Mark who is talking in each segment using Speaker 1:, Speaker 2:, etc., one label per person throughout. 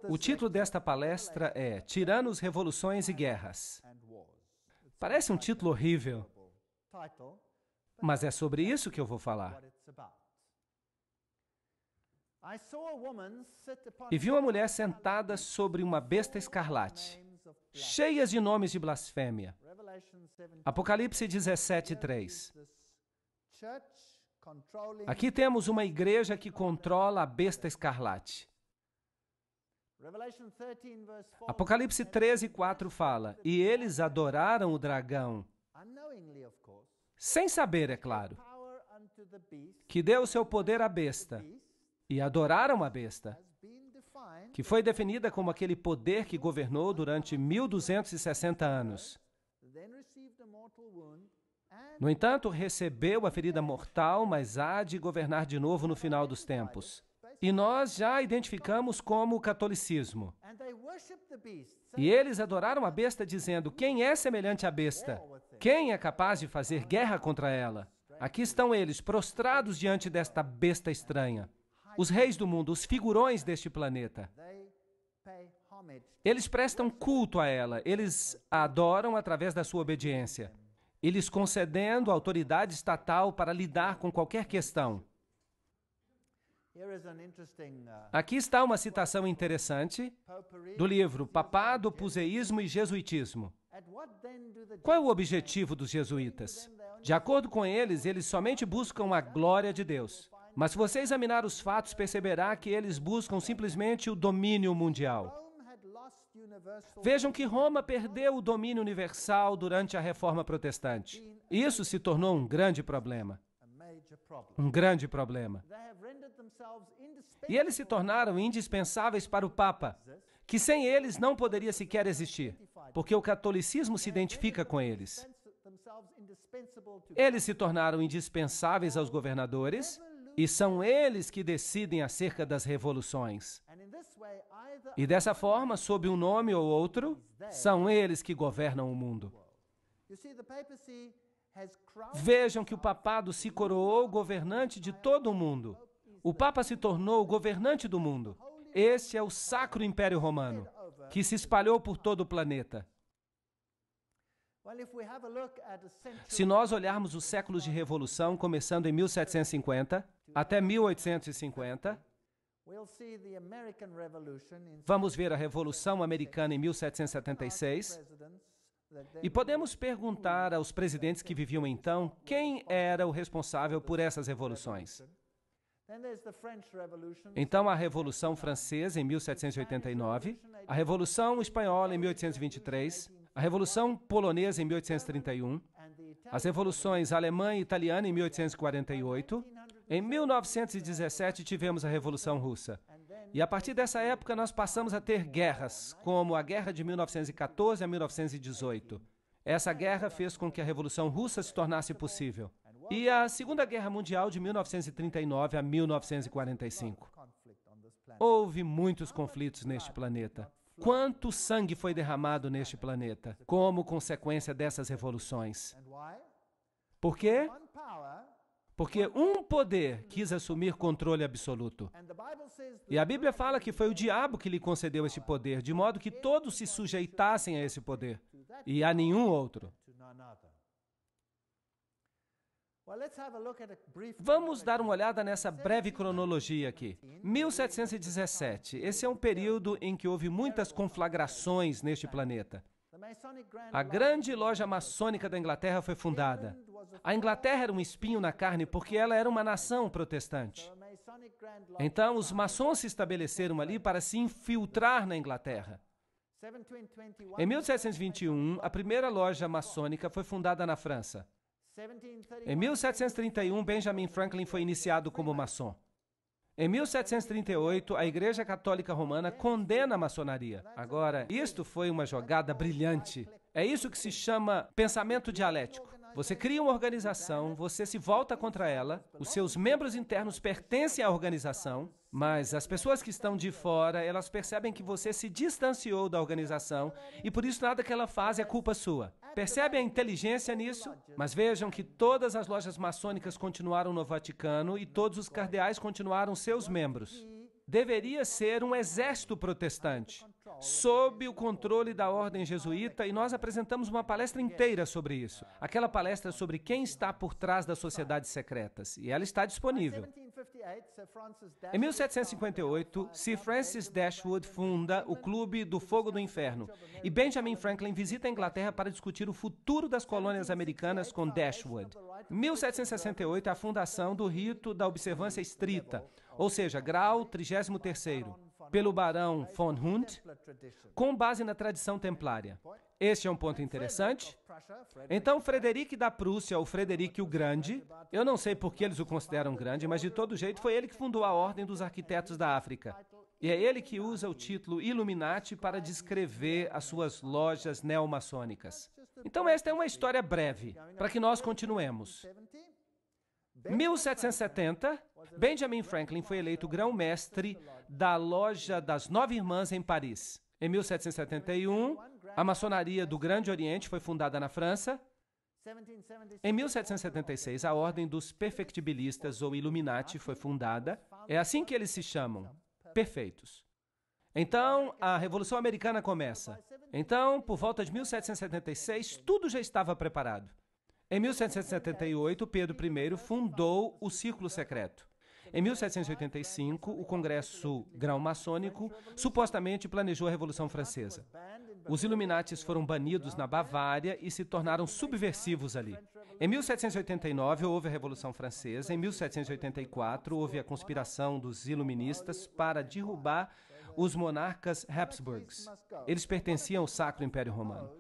Speaker 1: O título desta palestra é Tiranos, Revoluções e Guerras. Parece um título horrível, mas é sobre isso que eu vou falar. E vi uma mulher sentada sobre uma besta escarlate, cheias de nomes de blasfêmia. Apocalipse 17:3. Aqui temos uma igreja que controla a besta escarlate. Apocalipse 13:4 fala, e eles adoraram o dragão, sem saber, é claro, que deu seu poder à besta, e adoraram a besta, que foi definida como aquele poder que governou durante 1260 anos. No entanto, recebeu a ferida mortal, mas há de governar de novo no final dos tempos. E nós já a identificamos como o catolicismo. E eles adoraram a besta dizendo, quem é semelhante à besta? Quem é capaz de fazer guerra contra ela? Aqui estão eles, prostrados diante desta besta estranha. Os reis do mundo, os figurões deste planeta. Eles prestam culto a ela, eles a adoram através da sua obediência. Eles concedendo autoridade estatal para lidar com qualquer questão. Aqui está uma citação interessante do livro Papado, Puseísmo e Jesuitismo. Qual é o objetivo dos jesuítas? De acordo com eles, eles somente buscam a glória de Deus. Mas se você examinar os fatos, perceberá que eles buscam simplesmente o domínio mundial. Vejam que Roma perdeu o domínio universal durante a Reforma Protestante. Isso se tornou um grande problema. Um grande problema. E eles se tornaram indispensáveis para o Papa, que sem eles não poderia sequer existir, porque o catolicismo se identifica com eles. Eles se tornaram indispensáveis aos governadores, e são eles que decidem acerca das revoluções. E dessa forma, sob um nome ou outro, são eles que governam o mundo. Vejam que o papado se coroou governante de todo o mundo. O Papa se tornou o governante do mundo. Este é o Sacro Império Romano, que se espalhou por todo o planeta. Se nós olharmos os séculos de revolução, começando em 1750 até 1850, vamos ver a Revolução Americana em 1776, e podemos perguntar aos presidentes que viviam então quem era o responsável por essas revoluções. Então, a Revolução Francesa, em 1789, a Revolução Espanhola, em 1823, a Revolução Polonesa, em 1831, as revoluções alemã e italiana, em 1848, em 1917 tivemos a Revolução Russa. E a partir dessa época nós passamos a ter guerras, como a Guerra de 1914 a 1918. Essa guerra fez com que a Revolução Russa se tornasse possível. E a Segunda Guerra Mundial de 1939 a 1945. Houve muitos conflitos neste planeta. Quanto sangue foi derramado neste planeta como consequência dessas revoluções? Por quê? Porque um poder quis assumir controle absoluto. E a Bíblia fala que foi o diabo que lhe concedeu esse poder, de modo que todos se sujeitassem a esse poder, e a nenhum outro. Vamos dar uma olhada nessa breve cronologia aqui. 1717, esse é um período em que houve muitas conflagrações neste planeta. A grande loja maçônica da Inglaterra foi fundada. A Inglaterra era um espinho na carne porque ela era uma nação protestante. Então, os maçons se estabeleceram ali para se infiltrar na Inglaterra. Em 1721, a primeira loja maçônica foi fundada na França. Em 1731, Benjamin Franklin foi iniciado como maçom. Em 1738, a Igreja Católica Romana condena a maçonaria. Agora, isto foi uma jogada brilhante. É isso que se chama pensamento dialético. Você cria uma organização, você se volta contra ela, os seus membros internos pertencem à organização, mas as pessoas que estão de fora, elas percebem que você se distanciou da organização e por isso nada que ela faz é culpa sua. Percebe a inteligência nisso? Mas vejam que todas as lojas maçônicas continuaram no Vaticano e todos os cardeais continuaram seus membros. deveria ser um exército protestante, sob o controle da ordem jesuíta, e nós apresentamos uma palestra inteira sobre isso. Aquela palestra sobre quem está por trás das sociedades secretas, e ela está disponível. Em 1758, Sir Francis Dashwood funda o Clube do Fogo do Inferno, e Benjamin Franklin visita a Inglaterra para discutir o futuro das colônias americanas com Dashwood. Em 1768, a fundação do rito da observância estrita, ou seja, grau 33º, pelo barão von Hund, com base na tradição templária. Este é um ponto interessante. Então, Frederico da Prússia, ou Frederico o Grande, eu não sei por que eles o consideram grande, mas de todo jeito foi ele que fundou a Ordem dos Arquitetos da África. E é ele que usa o título Illuminati para descrever as suas lojas neomaçônicas. Então, esta é uma história breve, para que nós continuemos. 1770, Benjamin Franklin foi eleito grão-mestre da Loja das Nove Irmãs em Paris. Em 1771, a maçonaria do Grande Oriente foi fundada na França. Em 1776, a Ordem dos Perfectibilistas, ou Illuminati, foi fundada. É assim que eles se chamam, perfeitos. Então, a Revolução Americana começa. Então, por volta de 1776, tudo já estava preparado. Em 1778, Pedro I fundou o Círculo Secreto. Em 1785, o Congresso Grão-Maçônico supostamente planejou a Revolução Francesa. Os Illuminatis foram banidos na Bavária e se tornaram subversivos ali. Em 1789, houve a Revolução Francesa. Em 1784, houve a conspiração dos iluministas para derrubar os monarcas Habsburgs. Eles pertenciam ao Sacro Império Romano.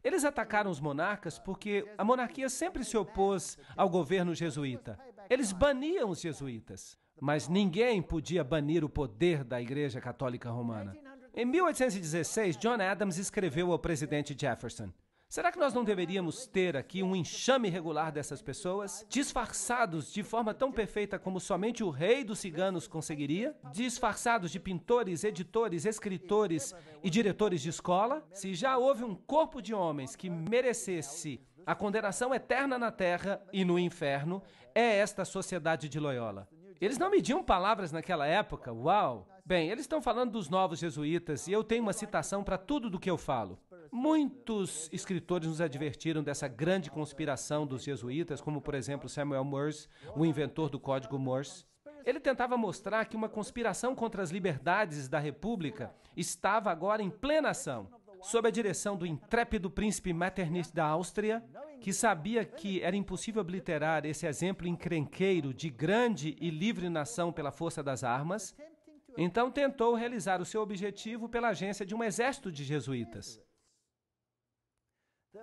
Speaker 1: Eles atacaram os monarcas porque a monarquia sempre se opôs ao governo jesuíta. Eles baniam os jesuítas, mas ninguém podia banir o poder da Igreja Católica Romana. Em 1816, John Adams escreveu ao presidente Jefferson: será que nós não deveríamos ter aqui um enxame regular dessas pessoas, disfarçados de forma tão perfeita como somente o rei dos ciganos conseguiria? Disfarçados de pintores, editores, escritores e diretores de escola? Se já houve um corpo de homens que merecesse a condenação eterna na terra e no inferno, é esta sociedade de Loyola. Eles não mediam palavras naquela época, uau! Bem, eles estão falando dos novos jesuítas e eu tenho uma citação para tudo do que eu falo. Muitos escritores nos advertiram dessa grande conspiração dos jesuítas, como, por exemplo, Samuel Morse, o inventor do Código Morse. Ele tentava mostrar que uma conspiração contra as liberdades da República estava agora em plena ação, sob a direção do intrépido príncipe Metternich da Áustria, que sabia que era impossível obliterar esse exemplo encrenqueiro de grande e livre nação pela força das armas. Então tentou realizar o seu objetivo pela agência de um exército de jesuítas.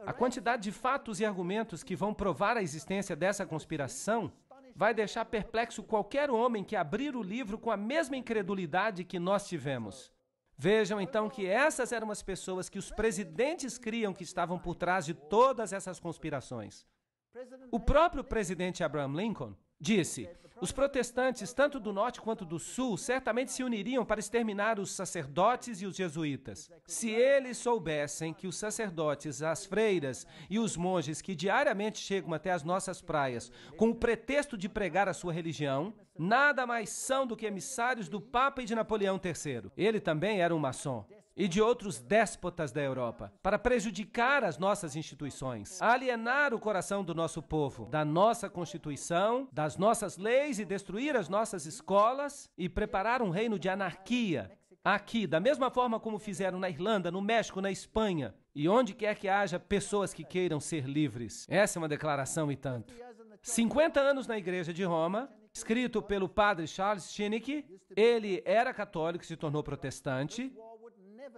Speaker 1: A quantidade de fatos e argumentos que vão provar a existência dessa conspiração vai deixar perplexo qualquer homem que abrir o livro com a mesma incredulidade que nós tivemos. Vejam então que essas eram as pessoas que os presidentes criam que estavam por trás de todas essas conspirações. O próprio presidente Abraham Lincoln disse: os protestantes, tanto do norte quanto do sul, certamente se uniriam para exterminar os sacerdotes e os jesuítas. Se eles soubessem que os sacerdotes, as freiras e os monges que diariamente chegam até as nossas praias com o pretexto de pregar a sua religião, nada mais são do que emissários do Papa e de Napoleão III. Ele também era um maçom. E de outros déspotas da Europa, para prejudicar as nossas instituições, alienar o coração do nosso povo, da nossa Constituição, das nossas leis e destruir as nossas escolas e preparar um reino de anarquia, aqui, da mesma forma como fizeram na Irlanda, no México, na Espanha, e onde quer que haja pessoas que queiram ser livres. Essa é uma declaração e tanto. 50 anos na Igreja de Roma, escrito pelo padre Charles Schinneke. Ele era católico e se tornou protestante.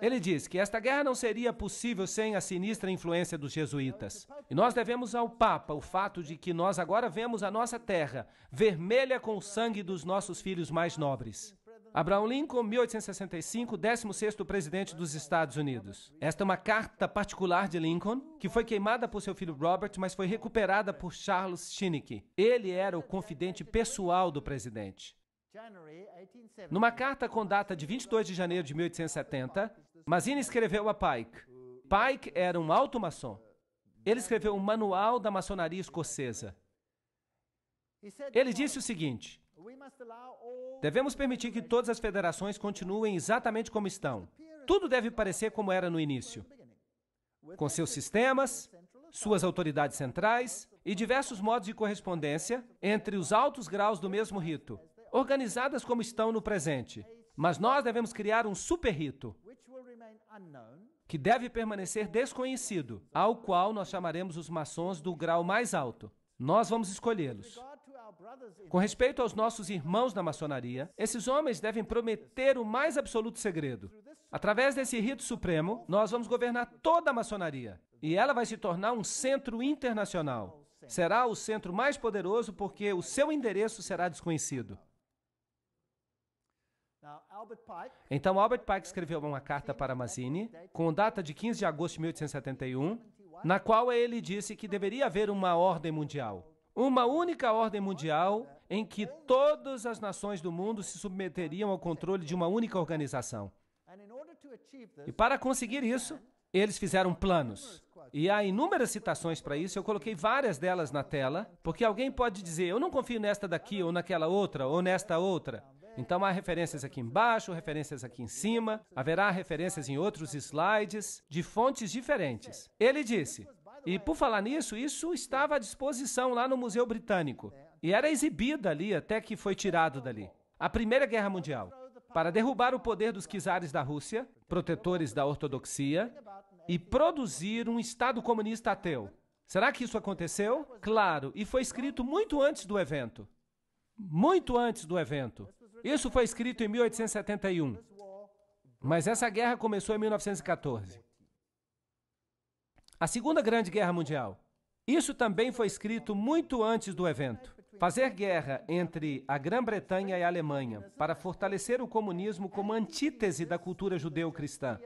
Speaker 1: Ele diz que esta guerra não seria possível sem a sinistra influência dos jesuítas. E nós devemos ao Papa o fato de que nós agora vemos a nossa terra vermelha com o sangue dos nossos filhos mais nobres. Abraham Lincoln, 1865, 16º presidente dos Estados Unidos. Esta é uma carta particular de Lincoln, que foi queimada por seu filho Robert, mas foi recuperada por Charles Schinneke. Ele era o confidente pessoal do presidente. Numa carta com data de 22 de janeiro de 1870, Mazzini escreveu a Pike. Pike era um alto maçom. Ele escreveu um manual da maçonaria escocesa. Ele disse o seguinte: Devemos permitir que todas as federações continuem exatamente como estão. Tudo deve parecer como era no início, com seus sistemas, suas autoridades centrais e diversos modos de correspondência entre os altos graus do mesmo rito, organizadas como estão no presente. Mas nós devemos criar um super-rito, que deve permanecer desconhecido, ao qual nós chamaremos os maçons do grau mais alto. Nós vamos escolhê-los. Com respeito aos nossos irmãos na maçonaria, esses homens devem prometer o mais absoluto segredo. Através desse rito supremo, nós vamos governar toda a maçonaria. E ela vai se tornar um centro internacional. Será o centro mais poderoso porque o seu endereço será desconhecido. Então, Albert Pike escreveu uma carta para Mazzini, com data de 15 de agosto de 1871, na qual ele disse que deveria haver uma ordem mundial. Uma única ordem mundial em que todas as nações do mundo se submeteriam ao controle de uma única organização. E para conseguir isso, eles fizeram planos. E há inúmeras citações para isso, eu coloquei várias delas na tela, porque alguém pode dizer, eu não confio nesta daqui, ou naquela outra, ou nesta outra. Então há referências aqui embaixo, referências aqui em cima, haverá referências em outros slides, de fontes diferentes. Ele disse, e por falar nisso, isso estava à disposição lá no Museu Britânico, e era exibida ali até que foi tirado dali. A Primeira Guerra Mundial, para derrubar o poder dos czares da Rússia, protetores da ortodoxia, e produzir um Estado comunista ateu. Será que isso aconteceu? Claro, e foi escrito muito antes do evento. Muito antes do evento. Isso foi escrito em 1871, mas essa guerra começou em 1914. A Segunda Grande Guerra Mundial. Isso também foi escrito muito antes do evento. Fazer guerra entre a Grã-Bretanha e a Alemanha para fortalecer o comunismo como antítese da cultura judeu-cristã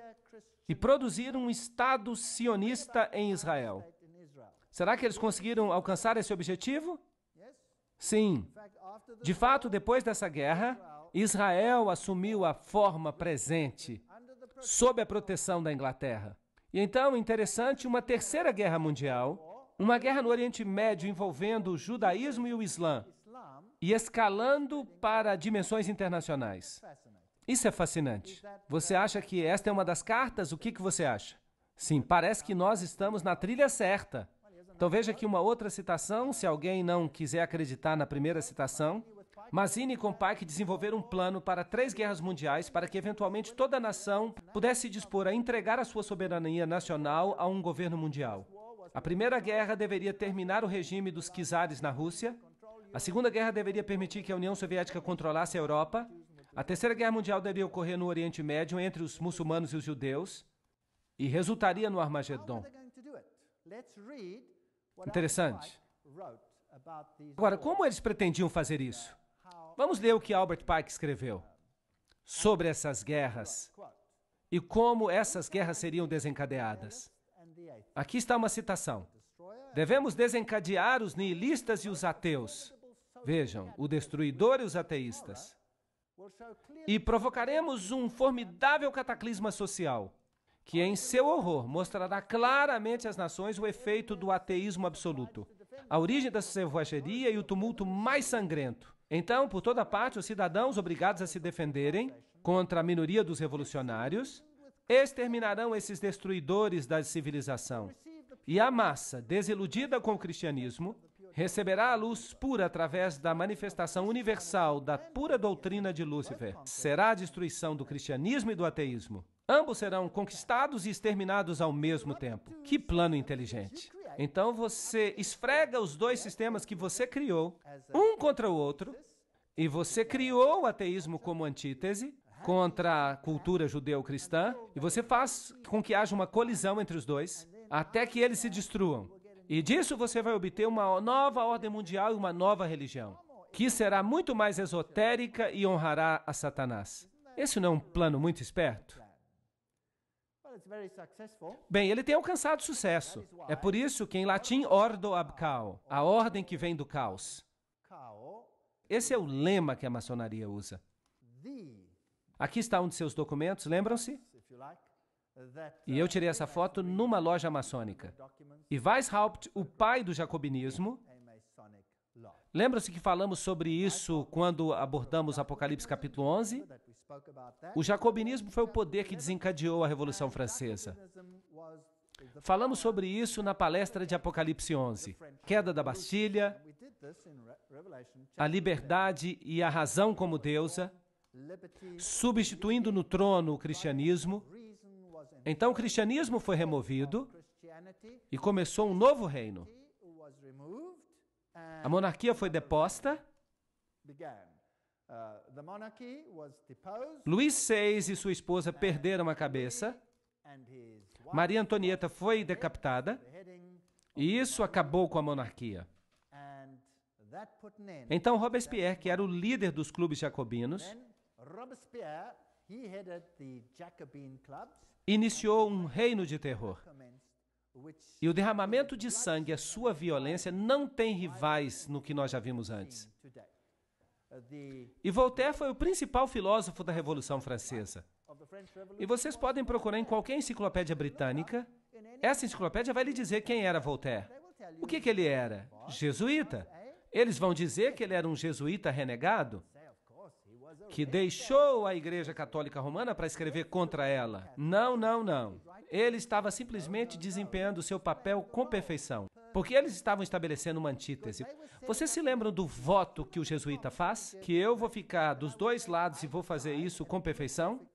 Speaker 1: e produzir um Estado sionista em Israel. Será que eles conseguiram alcançar esse objetivo? Sim. De fato, depois dessa guerra, Israel assumiu a forma presente, sob a proteção da Inglaterra. E então, interessante, uma terceira guerra mundial, uma guerra no Oriente Médio envolvendo o judaísmo e o Islã, e escalando para dimensões internacionais. Isso é fascinante. Você acha que esta é uma das cartas? O que você acha? Sim, parece que nós estamos na trilha certa. Então veja aqui uma outra citação, se alguém não quiser acreditar na primeira citação. Mazzini e Pike desenvolveram um plano para 3 guerras mundiais para que eventualmente toda a nação pudesse dispor a entregar a sua soberania nacional a um governo mundial. A Primeira Guerra deveria terminar o regime dos czares na Rússia. A Segunda Guerra deveria permitir que a União Soviética controlasse a Europa. A Terceira Guerra Mundial deveria ocorrer no Oriente Médio entre os muçulmanos e os judeus e resultaria no Armagedon. Interessante. Agora, como eles pretendiam fazer isso? Vamos ler o que Albert Pike escreveu sobre essas guerras e como essas guerras seriam desencadeadas. Aqui está uma citação. Devemos desencadear os nihilistas e os ateus. Vejam, o destruidor e os ateístas. E provocaremos um formidável cataclisma social, que em seu horror mostrará claramente às nações o efeito do ateísmo absoluto, a origem da selvageria e o tumulto mais sangrento. Então, por toda parte, os cidadãos obrigados a se defenderem contra a minoria dos revolucionários exterminarão esses destruidores da civilização. E a massa, desiludida com o cristianismo, receberá a luz pura através da manifestação universal da pura doutrina de Lúcifer. Será a destruição do cristianismo e do ateísmo. Ambos serão conquistados e exterminados ao mesmo tempo. Que plano inteligente! Então você esfrega os dois sistemas que você criou, um contra o outro, e você criou o ateísmo como antítese contra a cultura judeu-cristã, e você faz com que haja uma colisão entre os dois, até que eles se destruam. E disso você vai obter uma nova ordem mundial e uma nova religião, que será muito mais esotérica e honrará a Satanás. Esse não é um plano muito esperto? Bem, ele tem alcançado sucesso. É por isso que em latim, ordo ab cao, a ordem que vem do caos. Esse é o lema que a maçonaria usa. Aqui está um de seus documentos, lembram-se? E eu tirei essa foto numa loja maçônica. E Weishaupt, o pai do jacobinismo, Lembra-se que falamos sobre isso quando abordamos Apocalipse capítulo 11? O jacobinismo foi o poder que desencadeou a Revolução Francesa. Falamos sobre isso na palestra de Apocalipse 11. Queda da Bastilha, a liberdade e a razão como deusa, substituindo no trono o cristianismo. Então o cristianismo foi removido e começou um novo reino. A monarquia foi deposta. Luís VI e sua esposa perderam a cabeça. Maria Antonieta foi decapitada. E isso acabou com a monarquia. Então Robespierre, que era o líder dos clubes jacobinos, iniciou um reino de terror. E o derramamento de sangue, a sua violência, não tem rivais no que nós já vimos antes. E Voltaire foi o principal filósofo da Revolução Francesa. E vocês podem procurar em qualquer enciclopédia britânica. Essa enciclopédia vai lhe dizer quem era Voltaire. O que ele era? Jesuíta. Eles vão dizer que ele era um jesuíta renegado, que deixou a Igreja Católica Romana para escrever contra ela. Não, não, não. Ele estava simplesmente desempenhando o seu papel com perfeição, porque eles estavam estabelecendo uma antítese. Vocês se lembram do voto que o jesuíta faz? Que eu vou ficar dos dois lados e vou fazer isso com perfeição,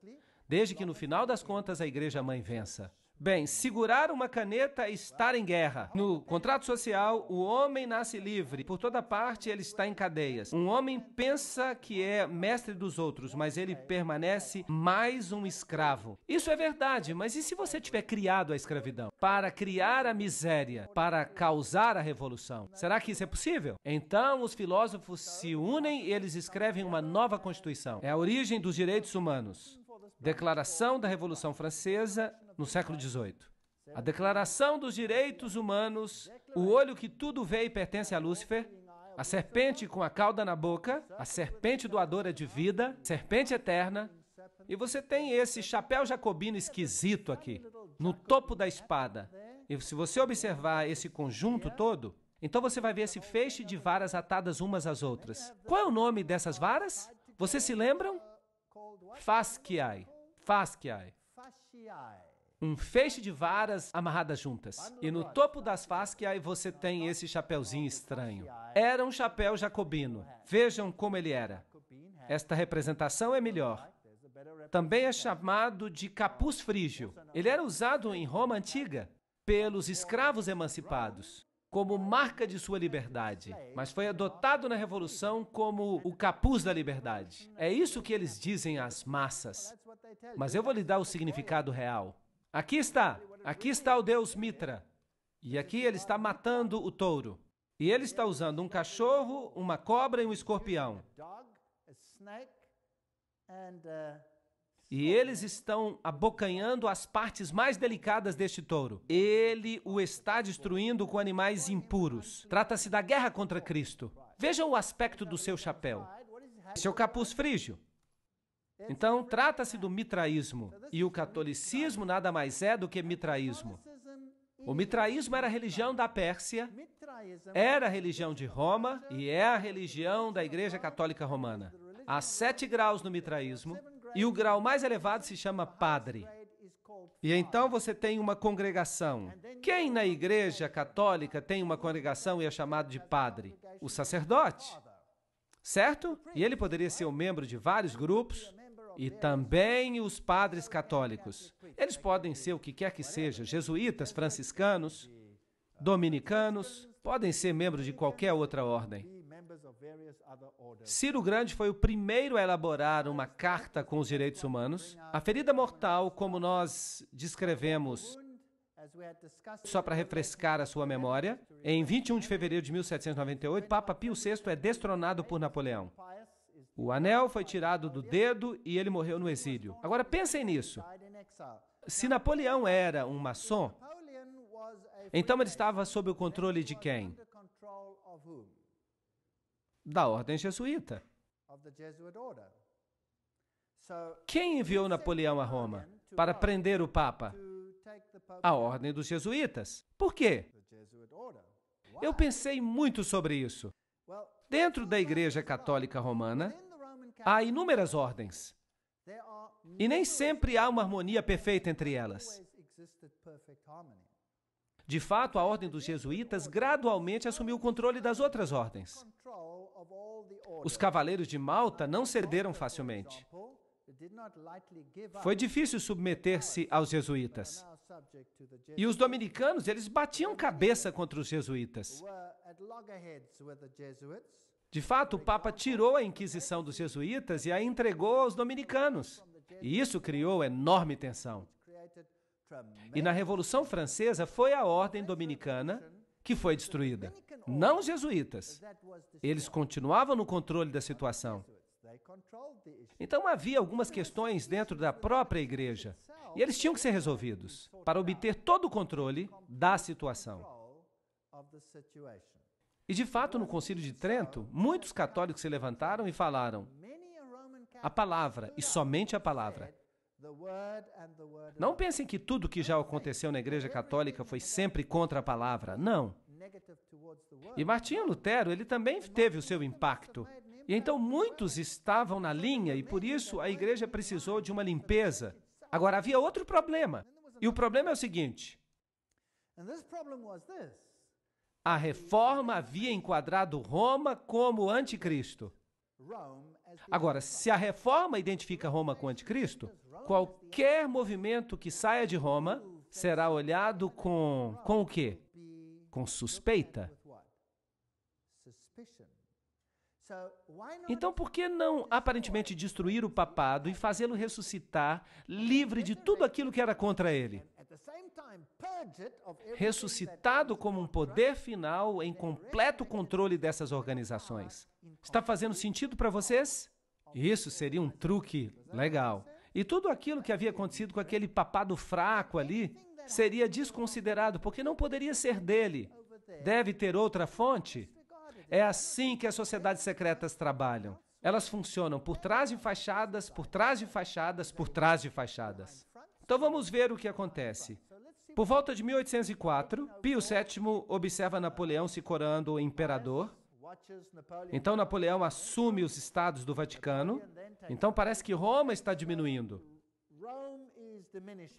Speaker 1: desde que no final das contas a Igreja-mãe vença. Bem, segurar uma caneta é estar em guerra. No contrato social, o homem nasce livre. Por toda parte, ele está em cadeias. Um homem pensa que é mestre dos outros, mas ele permanece mais um escravo. Isso é verdade, mas e se você tiver criado a escravidão? Para criar a miséria, para causar a revolução. Será que isso é possível? Então, os filósofos se unem e eles escrevem uma nova Constituição. É a origem dos direitos humanos. Declaração da Revolução Francesa no século XVIII. A Declaração dos Direitos Humanos, o olho que tudo vê e pertence a Lúcifer, a serpente com a cauda na boca, a serpente doadora de vida, serpente eterna, e você tem esse chapéu jacobino esquisito aqui, no topo da espada. E se você observar esse conjunto todo, então você vai ver esse feixe de varas atadas umas às outras. Qual é o nome dessas varas? Vocês se lembram? Fasciae. Fasciae. Um feixe de varas amarradas juntas. E no topo das fasciae você tem esse chapeuzinho estranho. Era um chapéu jacobino. Vejam como ele era. Esta representação é melhor. Também é chamado de capuz frígio. Ele era usado em Roma antiga pelos escravos emancipados, como marca de sua liberdade, mas foi adotado na Revolução como o capuz da liberdade. É isso que eles dizem às massas. Mas eu vou lhe dar o significado real. Aqui está o deus Mitra. E aqui ele está matando o touro. E ele está usando um cachorro, uma cobra e um escorpião. E eles estão abocanhando as partes mais delicadas deste touro. Ele o está destruindo com animais impuros. Trata-se da guerra contra Cristo. Vejam o aspecto do seu chapéu. Seu capuz frígio. Então, trata-se do mitraísmo. E o catolicismo nada mais é do que mitraísmo. O mitraísmo era a religião da Pérsia, era a religião de Roma e é a religião da Igreja Católica Romana. Há 7 graus no mitraísmo. E o grau mais elevado se chama padre. E então você tem uma congregação. Quem na Igreja Católica tem uma congregação e é chamado de padre? O sacerdote. Certo? E ele poderia ser um membro de vários grupos. E também os padres católicos. Eles podem ser o que quer que seja, jesuítas, franciscanos, dominicanos, podem ser membros de qualquer outra ordem. Ciro Grande foi o primeiro a elaborar uma carta com os direitos humanos. A ferida mortal, como nós descrevemos, só para refrescar a sua memória, em 21 de fevereiro de 1798, Papa Pio VI é destronado por Napoleão. O anel foi tirado do dedo e ele morreu no exílio. Agora pensem nisso. Se Napoleão era um maçom, então ele estava sob o controle de quem? Da ordem jesuíta. Quem enviou Napoleão a Roma para prender o Papa? A ordem dos jesuítas. Por quê? Eu pensei muito sobre isso. Dentro da Igreja Católica Romana, há inúmeras ordens. E nem sempre há uma harmonia perfeita entre elas. De fato, a ordem dos jesuítas gradualmente assumiu o controle das outras ordens. Os cavaleiros de Malta não cederam facilmente. Foi difícil submeter-se aos jesuítas. E os dominicanos, eles batiam cabeça contra os jesuítas. De fato, o Papa tirou a Inquisição dos jesuítas e a entregou aos dominicanos. E isso criou enorme tensão. E na Revolução Francesa foi a ordem dominicana que foi destruída, não os jesuítas. Eles continuavam no controle da situação. Então havia algumas questões dentro da própria igreja, e eles tinham que ser resolvidos para obter todo o controle da situação. E de fato, no Concílio de Trento, muitos católicos se levantaram e falaram: a palavra, e somente a palavra. Não pensem que tudo que já aconteceu na Igreja Católica foi sempre contra a palavra. Não. E Martinho Lutero, ele também teve o seu impacto. E então muitos estavam na linha e por isso a Igreja precisou de uma limpeza. Agora, havia outro problema. E o problema é o seguinte: a Reforma havia enquadrado Roma como anticristo. Agora, se a Reforma identifica Roma com o anticristo, qualquer movimento que saia de Roma será olhado com o quê? Com suspeita. Então, por que não aparentemente destruir o papado e fazê-lo ressuscitar livre de tudo aquilo que era contra ele? Ressuscitado como um poder final em completo controle dessas organizações. Está fazendo sentido para vocês? Isso seria um truque legal. E tudo aquilo que havia acontecido com aquele papado fraco ali seria desconsiderado, porque não poderia ser dele. Deve ter outra fonte? É assim que as sociedades secretas trabalham. Elas funcionam por trás de fachadas, por trás de fachadas, por trás de fachadas. Então vamos ver o que acontece. Por volta de 1804, Pio VII observa Napoleão se coroando imperador. Então Napoleão assume os estados do Vaticano. Então parece que Roma está diminuindo.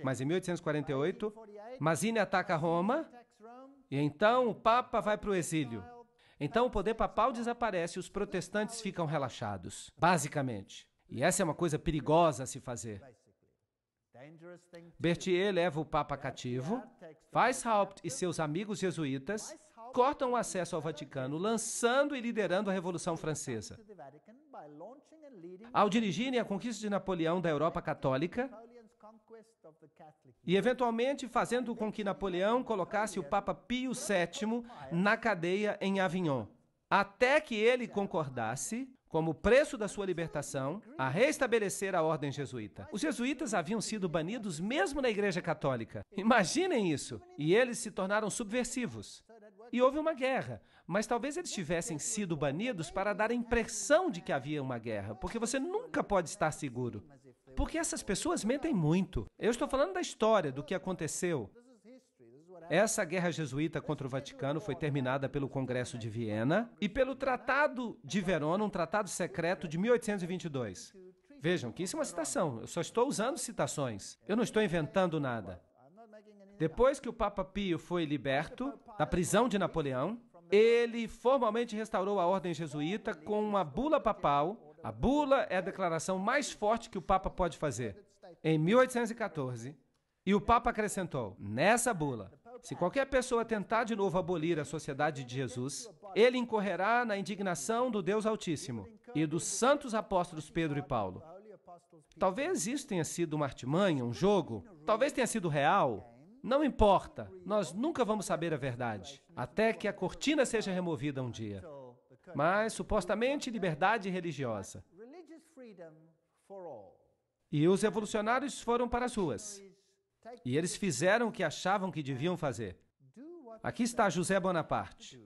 Speaker 1: Mas em 1848, Mazzini ataca Roma e então o Papa vai para o exílio. Então o poder papal desaparece e os protestantes ficam relaxados, basicamente. E essa é uma coisa perigosa a se fazer. Berthier leva o Papa cativo, Weishaupt e seus amigos jesuítas cortam o acesso ao Vaticano, lançando e liderando a Revolução Francesa. Ao dirigirem a conquista de Napoleão da Europa Católica e, eventualmente, fazendo com que Napoleão colocasse o Papa Pio VII na cadeia em Avignon, até que ele concordasse, como preço da sua libertação, a restabelecer a ordem jesuíta. Os jesuítas haviam sido banidos mesmo na Igreja Católica. Imaginem isso! E eles se tornaram subversivos. E houve uma guerra, mas talvez eles tivessem sido banidos para dar a impressão de que havia uma guerra, porque você nunca pode estar seguro. Porque essas pessoas mentem muito. Eu estou falando da história, do que aconteceu. Essa guerra jesuíta contra o Vaticano foi terminada pelo Congresso de Viena e pelo Tratado de Verona, um tratado secreto de 1822. Vejam que isso é uma citação, eu só estou usando citações, eu não estou inventando nada. Depois que o Papa Pio foi liberto da prisão de Napoleão, ele formalmente restaurou a ordem jesuíta com uma bula papal. A bula é a declaração mais forte que o Papa pode fazer. Em 1814, e o Papa acrescentou, nessa bula, se qualquer pessoa tentar de novo abolir a Sociedade de Jesus, ele incorrerá na indignação do Deus Altíssimo e dos santos apóstolos Pedro e Paulo. Talvez isso tenha sido uma artimanha, um jogo, talvez tenha sido real. Não importa, nós nunca vamos saber a verdade, até que a cortina seja removida um dia. Mas, supostamente, liberdade religiosa. E os revolucionários foram para as ruas. E eles fizeram o que achavam que deviam fazer. Aqui está José Bonaparte.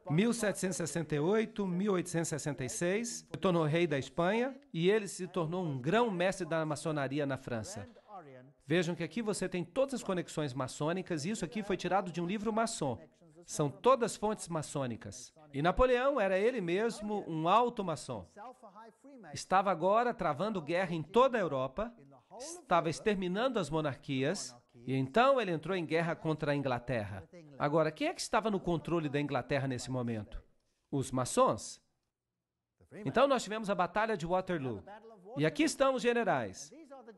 Speaker 1: 1768, 1866, se tornou rei da Espanha e ele se tornou um grão-mestre da maçonaria na França. Vejam que aqui você tem todas as conexões maçônicas e isso aqui foi tirado de um livro maçom. São todas fontes maçônicas. E Napoleão era ele mesmo um alto maçom. Estava agora travando guerra em toda a Europa, estava exterminando as monarquias, e então ele entrou em guerra contra a Inglaterra. Agora, quem é que estava no controle da Inglaterra nesse momento? Os maçons. Então nós tivemos a Batalha de Waterloo. E aqui estão os generais.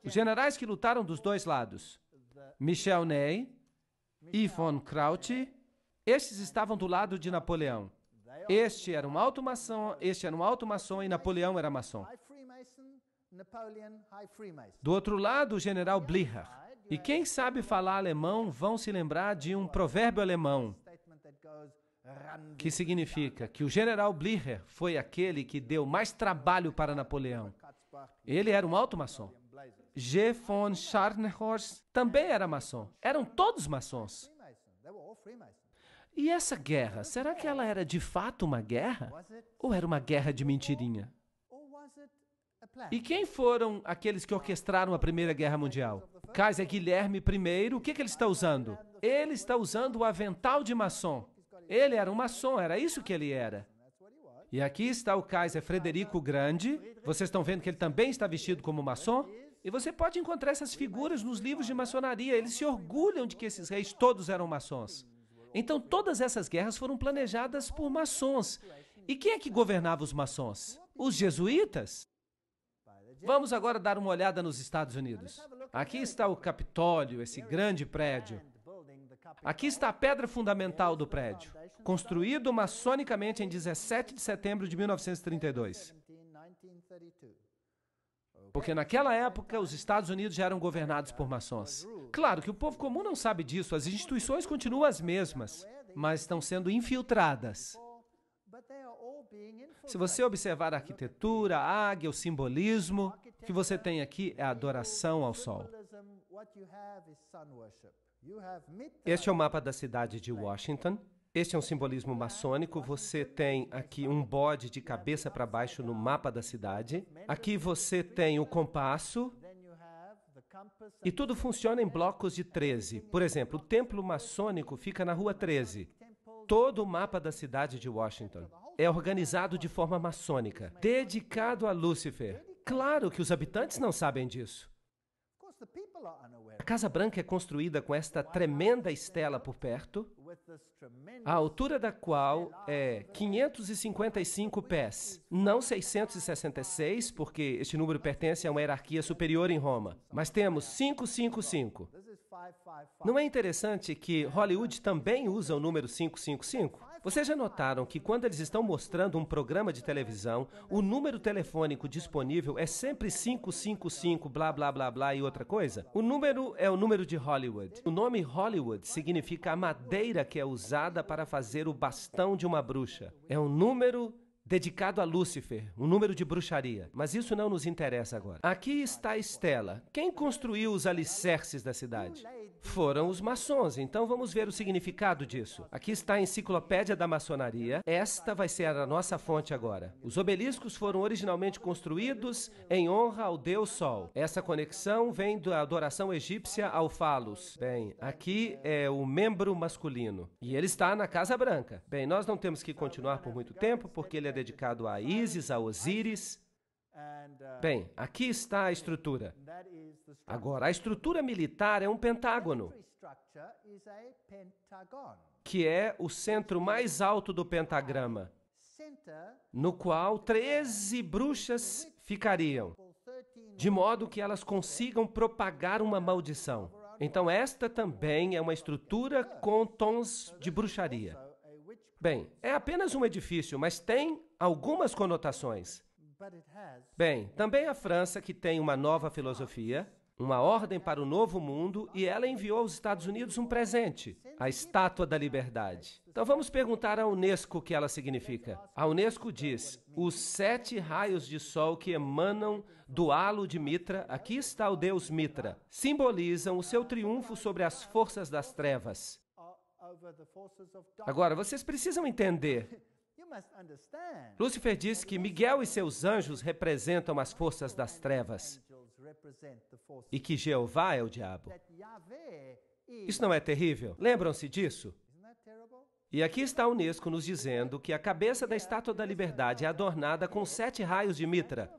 Speaker 1: Os generais que lutaram dos dois lados. Michel Ney e von Crouch. Estes estavam do lado de Napoleão. Este era um alto maçom, este era um alto maçom e Napoleão era maçom. Do outro lado, o general Blücher. E quem sabe falar alemão vão se lembrar de um provérbio alemão que significa que o general Blücher foi aquele que deu mais trabalho para Napoleão. Ele era um alto maçom. G. von Scharnhorst também era maçom. Eram todos maçons. E essa guerra, será que ela era de fato uma guerra? Ou era uma guerra de mentirinha? E quem foram aqueles que orquestraram a Primeira Guerra Mundial? Kaiser Guilherme I, o que ele está usando? Ele está usando o avental de maçom. Ele era um maçom, era isso que ele era. E aqui está o Kaiser Frederico o Grande. Vocês estão vendo que ele também está vestido como maçom? E você pode encontrar essas figuras nos livros de maçonaria. Eles se orgulham de que esses reis todos eram maçons. Então, todas essas guerras foram planejadas por maçons. E quem é que governava os maçons? Os jesuítas? Vamos agora dar uma olhada nos Estados Unidos. Aqui está o Capitólio, esse grande prédio. Aqui está a pedra fundamental do prédio, construído maçonicamente em 17 de setembro de 1932. Porque naquela época os Estados Unidos já eram governados por maçons. Claro que o povo comum não sabe disso, as instituições continuam as mesmas, mas estão sendo infiltradas. Se você observar a arquitetura, a águia, o simbolismo, o que você tem aqui é a adoração ao sol. Este é o mapa da cidade de Washington. Este é um simbolismo maçônico. Você tem aqui um bode de cabeça para baixo no mapa da cidade. Aqui você tem o compasso. E tudo funciona em blocos de 13. Por exemplo, o templo maçônico fica na rua 13. Todo o mapa da cidade de Washington é organizado de forma maçônica, dedicado a Lúcifer. Claro que os habitantes não sabem disso. A Casa Branca é construída com esta tremenda estela por perto, a altura da qual é 555 pés, não 666, porque este número pertence a uma hierarquia superior em Roma, mas temos 555. Não é interessante que Hollywood também usa o número 555? Vocês já notaram que quando eles estão mostrando um programa de televisão, o número telefônico disponível é sempre 555, blá, blá, blá, blá e outra coisa? O número é o número de Hollywood. O nome Hollywood significa a madeira que é usada para fazer o bastão de uma bruxa. É um número dedicado a Lúcifer, um número de bruxaria. Mas isso não nos interessa agora. Aqui está a estela. Quem construiu os alicerces da cidade? Foram os maçons, então vamos ver o significado disso. Aqui está a enciclopédia da maçonaria. Esta vai ser a nossa fonte agora. Os obeliscos foram originalmente construídos em honra ao Deus Sol. Essa conexão vem da adoração egípcia ao Falos. Bem, aqui é o membro masculino. E ele está na Casa Branca. Bem, nós não temos que continuar por muito tempo, porque ele é dedicado a Ísis, a Osíris. Bem, aqui está a estrutura. Agora, a estrutura militar é um pentágono, que é o centro mais alto do pentagrama, no qual 13 bruxas ficariam, de modo que elas consigam propagar uma maldição. Então, esta também é uma estrutura com tons de bruxaria. Bem, é apenas um edifício, mas tem algumas conotações. Bem, também a França, que tem uma nova filosofia, uma ordem para o novo mundo, e ela enviou aos Estados Unidos um presente, a Estátua da Liberdade. Então vamos perguntar à Unesco o que ela significa. A Unesco diz, os 7 raios de sol que emanam do halo de Mitra, aqui está o deus Mitra, simbolizam o seu triunfo sobre as forças das trevas. Agora, vocês precisam entender. Lúcifer diz que Miguel e seus anjos representam as forças das trevas e que Jeová é o diabo. Isso não é terrível? Lembram-se disso? E aqui está a Unesco nos dizendo que a cabeça da Estátua da Liberdade é adornada com 7 raios de mitra.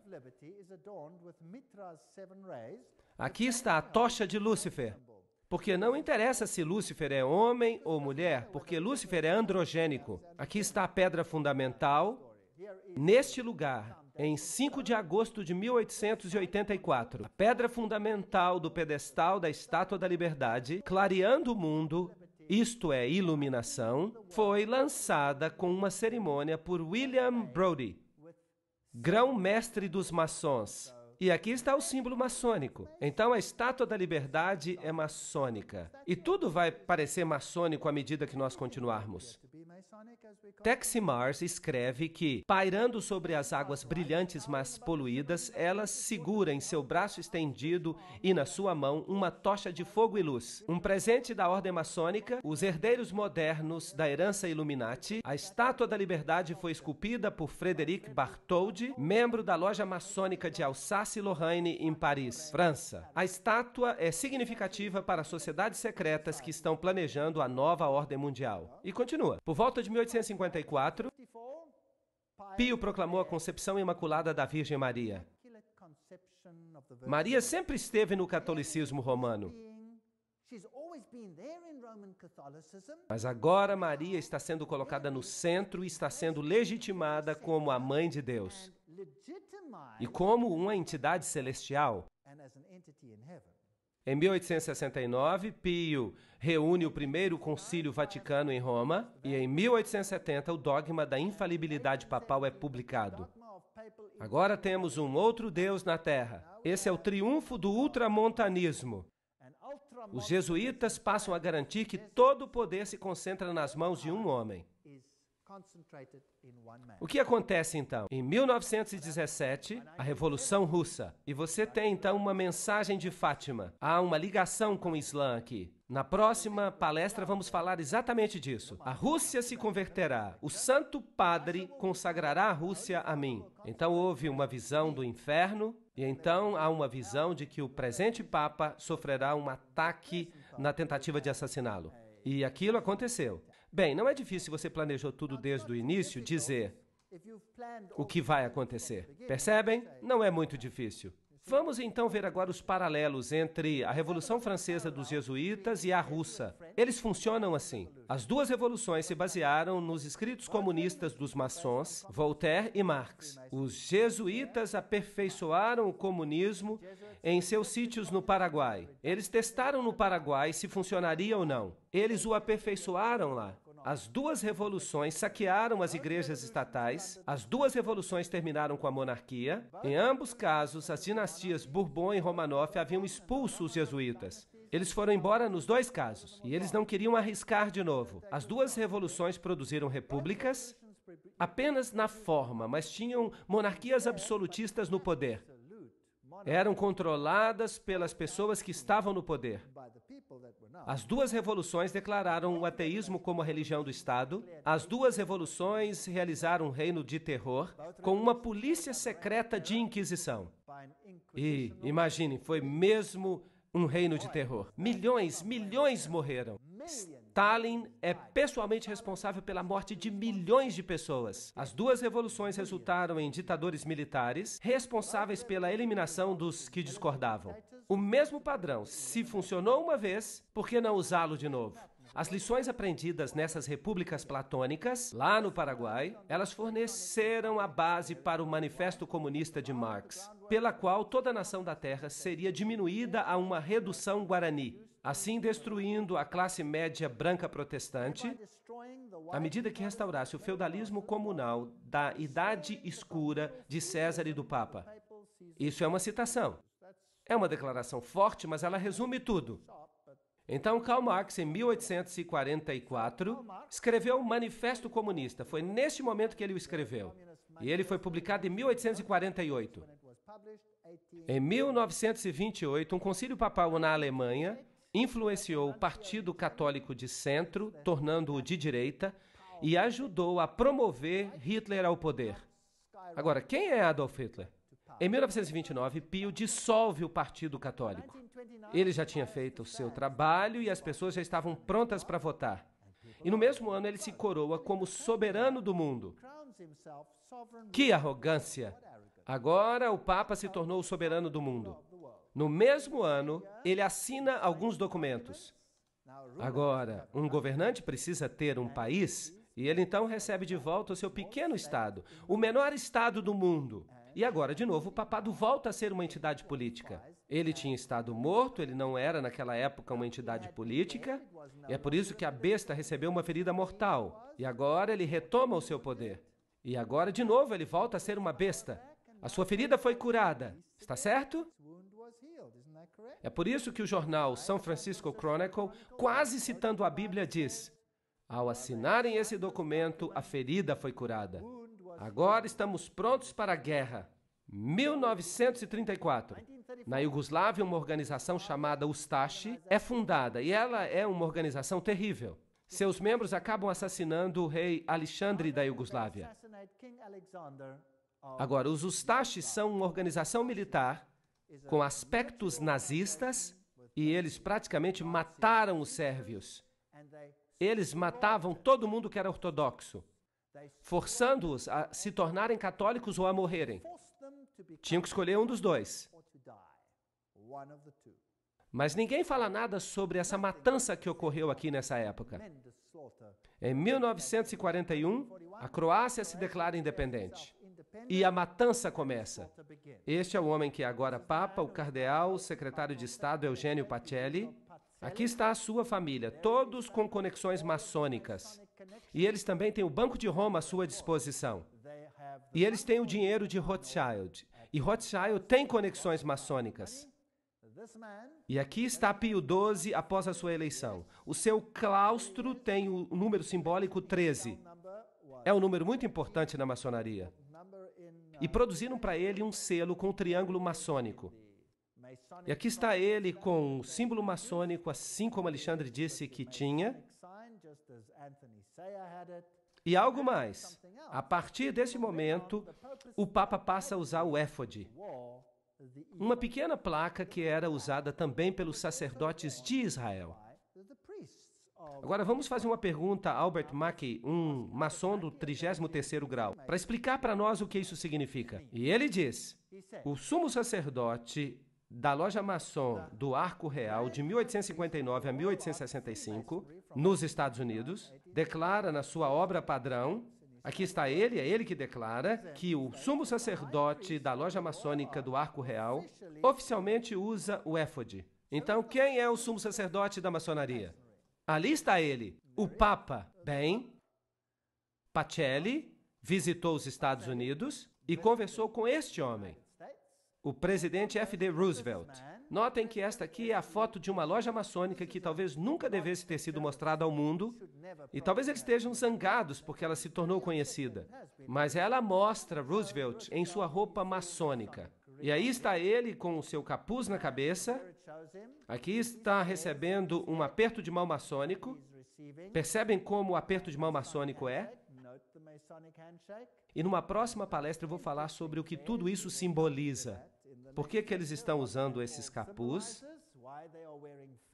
Speaker 1: Aqui está a tocha de Lúcifer. Porque não interessa se Lúcifer é homem ou mulher, porque Lúcifer é androgênico. Aqui está a pedra fundamental, neste lugar, em 5 de agosto de 1884. A pedra fundamental do pedestal da Estátua da Liberdade, clareando o mundo, isto é, iluminação, foi lançada com uma cerimônia por William Brodie, grão-mestre dos maçons. E aqui está o símbolo maçônico. Então, a Estátua da Liberdade é maçônica. E tudo vai parecer maçônico à medida que nós continuarmos. Texe Marrs escreve que, pairando sobre as águas brilhantes mas poluídas, ela segura em seu braço estendido e na sua mão uma tocha de fogo e luz. Um presente da ordem maçônica, os herdeiros modernos da herança Illuminati. A Estátua da Liberdade foi esculpida por Frédéric Bartholdi, membro da loja maçônica de Alsácia-Lorraine, em Paris, França. A estátua é significativa para as sociedades secretas que estão planejando a nova ordem mundial. E continua. Por volta de 1854, Pio proclamou a concepção imaculada da Virgem Maria. Maria sempre esteve no catolicismo romano. Mas agora Maria está sendo colocada no centro e está sendo legitimada como a Mãe de Deus e como uma entidade celestial. Em 1869, Pio reúne o primeiro concílio vaticano em Roma e em 1870 o dogma da infalibilidade papal é publicado. Agora temos um outro Deus na Terra. Esse é o triunfo do ultramontanismo. Os jesuítas passam a garantir que todo o poder se concentra nas mãos de um homem. O que acontece então? Em 1917, a Revolução Russa. E você tem então uma mensagem de Fátima. Há uma ligação com o Islã aqui. Na próxima palestra vamos falar exatamente disso. A Rússia se converterá. O Santo Padre consagrará a Rússia a mim. Então houve uma visão do inferno e então há uma visão de que o presente Papa sofrerá um ataque na tentativa de assassiná-lo. E aquilo aconteceu. Bem, não é difícil, você planejou tudo desde o início, dizer o que vai acontecer. Percebem? Não é muito difícil. Vamos então ver agora os paralelos entre a Revolução Francesa dos Jesuítas e a russa. Eles funcionam assim. As duas revoluções se basearam nos escritos comunistas dos maçons, Voltaire e Marx. Os jesuítas aperfeiçoaram o comunismo em seus sítios no Paraguai. Eles testaram no Paraguai se funcionaria ou não. Eles o aperfeiçoaram lá. As duas revoluções saquearam as igrejas estatais, as duas revoluções terminaram com a monarquia. Em ambos casos, as dinastias Bourbon e Romanov haviam expulso os jesuítas. Eles foram embora nos dois casos, e eles não queriam arriscar de novo. As duas revoluções produziram repúblicas apenas na forma, mas tinham monarquias absolutistas no poder. Eram controladas pelas pessoas que estavam no poder. As duas revoluções declararam o ateísmo como a religião do Estado. As duas revoluções realizaram um reino de terror com uma polícia secreta de inquisição. E, imaginem, foi mesmo um reino de terror. Milhões morreram. Stalin é pessoalmente responsável pela morte de milhões de pessoas. As duas revoluções resultaram em ditadores militares responsáveis pela eliminação dos que discordavam. O mesmo padrão, se funcionou uma vez, por que não usá-lo de novo? As lições aprendidas nessas repúblicas platônicas, lá no Paraguai, elas forneceram a base para o Manifesto Comunista de Marx, pela qual toda a nação da Terra seria diminuída a uma redução guarani, assim destruindo a classe média branca protestante, à medida que restaurasse o feudalismo comunal da Idade Escura de César e do Papa. Isso é uma citação. É uma declaração forte, mas ela resume tudo. Então, Karl Marx, em 1844, escreveu o Manifesto Comunista. Foi neste momento que ele o escreveu. E ele foi publicado em 1848. Em 1928, um concílio papal na Alemanha influenciou o Partido Católico de Centro, tornando-o de direita, e ajudou a promover Hitler ao poder. Agora, quem é Adolf Hitler? Em 1929, Pio dissolve o Partido Católico. Ele já tinha feito o seu trabalho e as pessoas já estavam prontas para votar. E no mesmo ano ele se coroa como soberano do mundo. Que arrogância! Agora o Papa se tornou o soberano do mundo. No mesmo ano, ele assina alguns documentos. Agora, um governante precisa ter um país e ele então recebe de volta o seu pequeno estado, o menor estado do mundo. E agora, de novo, o papado volta a ser uma entidade política. Ele tinha estado morto, ele não era naquela época uma entidade política, e é por isso que a besta recebeu uma ferida mortal. E agora ele retoma o seu poder. E agora, de novo, ele volta a ser uma besta. A sua ferida foi curada. Está certo? É por isso que o jornal São Francisco Chronicle, quase citando a Bíblia, diz: ao assinarem esse documento, a ferida foi curada. Agora estamos prontos para a guerra. 1934. Na Iugoslávia, uma organização chamada Ustashi é fundada e ela é uma organização terrível. Seus membros acabam assassinando o rei Alexandre da Iugoslávia. Agora, os Ustashi são uma organização militar com aspectos nazistas e eles praticamente mataram os sérvios. Eles matavam todo mundo que era ortodoxo, forçando-os a se tornarem católicos ou a morrerem. Tinham que escolher um dos dois. Mas ninguém fala nada sobre essa matança que ocorreu aqui nessa época. Em 1941, a Croácia se declara independente. E a matança começa. Este é o homem que é agora Papa, o cardeal, o secretário de Estado Eugênio Pacelli. Aqui está a sua família, todos com conexões maçônicas. E eles também têm o Banco de Roma à sua disposição. E eles têm o dinheiro de Rothschild. E Rothschild tem conexões maçônicas. E aqui está Pio XII após a sua eleição. O seu claustro tem o número simbólico 13. É um número muito importante na maçonaria. E produziram para ele um selo com um triângulo maçônico. E aqui está ele com o símbolo maçônico, assim como Alexandre disse que tinha. E algo mais. A partir desse momento, o Papa passa a usar o éfode, uma pequena placa que era usada também pelos sacerdotes de Israel. Agora vamos fazer uma pergunta a Albert Mackey, um maçom do 33º grau, para explicar para nós o que isso significa. E ele diz: o sumo sacerdote da loja maçom do Arco Real de 1859 a 1865, nos Estados Unidos, declara na sua obra padrão, aqui está ele, é ele que declara, que o sumo sacerdote da loja maçônica do Arco Real oficialmente usa o éfode. Então, quem é o sumo sacerdote da maçonaria? Ali está ele, o Papa. Bem, Pacelli visitou os Estados Unidos e conversou com este homem, o presidente F.D. Roosevelt. Notem que esta aqui é a foto de uma loja maçônica que talvez nunca devesse ter sido mostrada ao mundo, e talvez eles estejam zangados porque ela se tornou conhecida. Mas ela mostra Roosevelt em sua roupa maçônica. E aí está ele com o seu capuz na cabeça. Aqui está recebendo um aperto de mão maçônico. Percebem como o aperto de mão maçônico é? E numa próxima palestra eu vou falar sobre o que tudo isso simboliza. Por que eles estão usando esses capuz?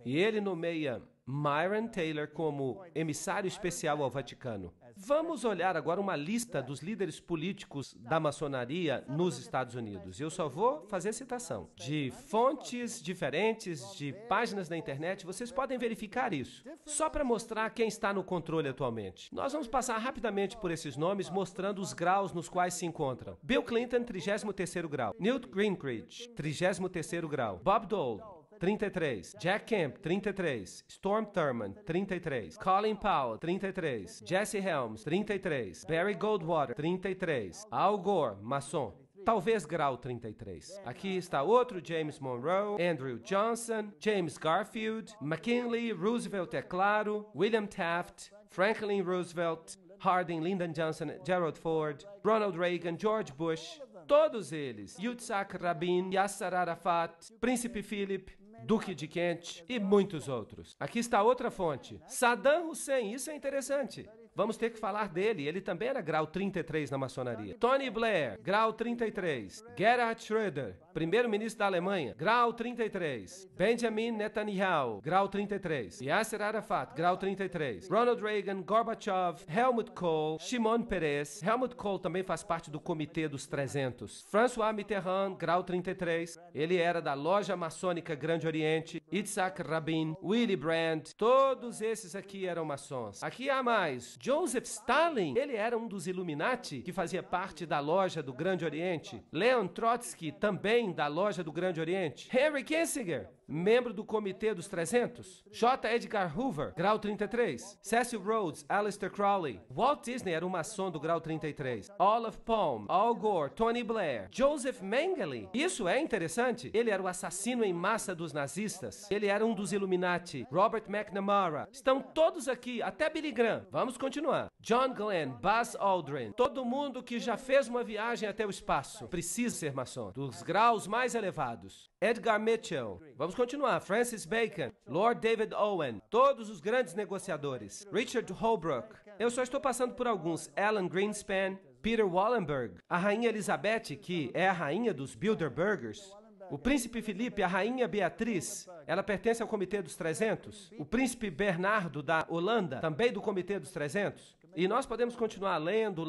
Speaker 1: E ele nomeia Myron Taylor como emissário especial ao Vaticano. Vamos olhar agora uma lista dos líderes políticos da maçonaria nos Estados Unidos. Eu só vou fazer citação de fontes diferentes, de páginas da internet. Vocês podem verificar isso, só para mostrar quem está no controle atualmente. Nós vamos passar rapidamente por esses nomes, mostrando os graus nos quais se encontram. Bill Clinton, 33º grau. Newt Gingrich, 33º grau. Bob Dole, 33. Jack Kemp, 33. Storm Thurmond, 33. Colin Powell, 33. Jesse Helms, 33. Barry Goldwater, 33. Al Gore, maçom, talvez grau 33. Aqui está outro James Monroe, Andrew Johnson, James Garfield, McKinley, Roosevelt, é claro, William Taft, Franklin Roosevelt, Harding, Lyndon Johnson, Gerald Ford, Ronald Reagan, George Bush, todos eles, Yitzhak Rabin, Yasser Arafat, Príncipe Philip, Duque de Kent e muitos outros. Aqui está outra fonte. Saddam Hussein, isso é interessante. Vamos ter que falar dele, ele também era grau 33 na maçonaria. Tony Blair, grau 33. Gerhard Schröder, primeiro-ministro da Alemanha, grau 33. Benjamin Netanyahu, grau 33. Yasser Arafat, grau 33. Ronald Reagan, Gorbachev, Helmut Kohl, Shimon Peres. Helmut Kohl também faz parte do Comitê dos 300. François Mitterrand, grau 33. Ele era da Loja Maçônica Grande Oriente. Yitzhak Rabin, Willy Brandt. Todos esses aqui eram maçons. Aqui há mais. Joseph Stalin, ele era um dos Illuminati, que fazia parte da Loja do Grande Oriente. Leon Trotsky, também da Loja do Grande Oriente. Henry Kissinger, membro do Comitê dos 300. J. Edgar Hoover, grau 33. Cecil Rhodes, Aleister Crowley. Walt Disney era um maçom do grau 33. Olaf Palme, Al Gore, Tony Blair. Joseph Mengele, isso é interessante. Ele era o assassino em massa dos nazistas. Ele era um dos Illuminati. Robert McNamara. Estão todos aqui, até Billy Graham. Vamos continuar. John Glenn, Buzz Aldrin. Todo mundo que já fez uma viagem até o espaço precisa ser maçom. Dos graus mais elevados. Edgar Mitchell. Vamos continuar. Francis Bacon, Lord David Owen. Todos os grandes negociadores. Richard Holbrooke. Eu só estou passando por alguns. Alan Greenspan, Peter Wallenberg. A Rainha Elizabeth, que é a rainha dos Bilderbergers. O príncipe Felipe, a rainha Beatriz, ela pertence ao Comitê dos 300. O príncipe Bernardo da Holanda, também do Comitê dos 300. E nós podemos continuar lendo.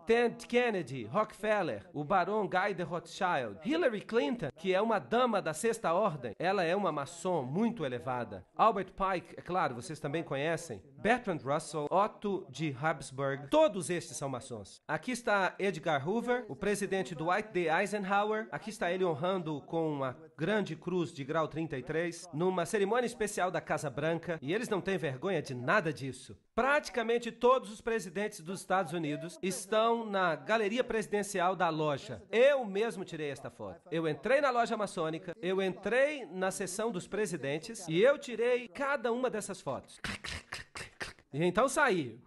Speaker 1: Ted Kennedy, Rockefeller, o barão Guy de Rothschild. Hillary Clinton, que é uma dama da Sexta Ordem, ela é uma maçom muito elevada. Albert Pike, é claro, vocês também conhecem. Bertrand Russell, Otto de Habsburg, todos estes são maçons. Aqui está Edgar Hoover, o presidente Dwight D. Eisenhower. Aqui está ele honrando com uma grande cruz de grau 33, numa cerimônia especial da Casa Branca, e eles não têm vergonha de nada disso. Praticamente todos os presidentes dos Estados Unidos estão na galeria presidencial da loja. Eu mesmo tirei esta foto. Eu entrei na loja maçônica, eu entrei na sessão dos presidentes e eu tirei cada uma dessas fotos. E então saí.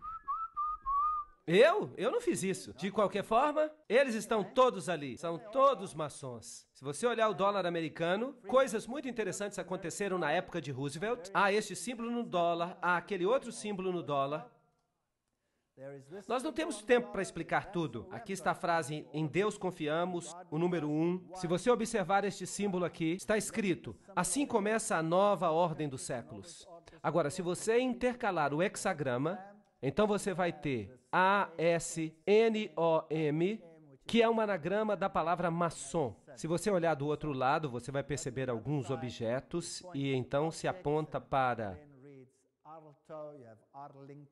Speaker 1: Eu não fiz isso. De qualquer forma, eles estão todos ali. São todos maçons. Se você olhar o dólar americano, coisas muito interessantes aconteceram na época de Roosevelt. Há este símbolo no dólar, há aquele outro símbolo no dólar. Nós não temos tempo para explicar tudo. Aqui está a frase, em Deus confiamos, o número 1. Se você observar este símbolo aqui, está escrito, assim começa a nova ordem dos séculos. Agora, se você intercalar o hexagrama, então você vai ter ASNOM, que é um anagrama da palavra maçom. Se você olhar do outro lado, você vai perceber alguns objetos e então se aponta para...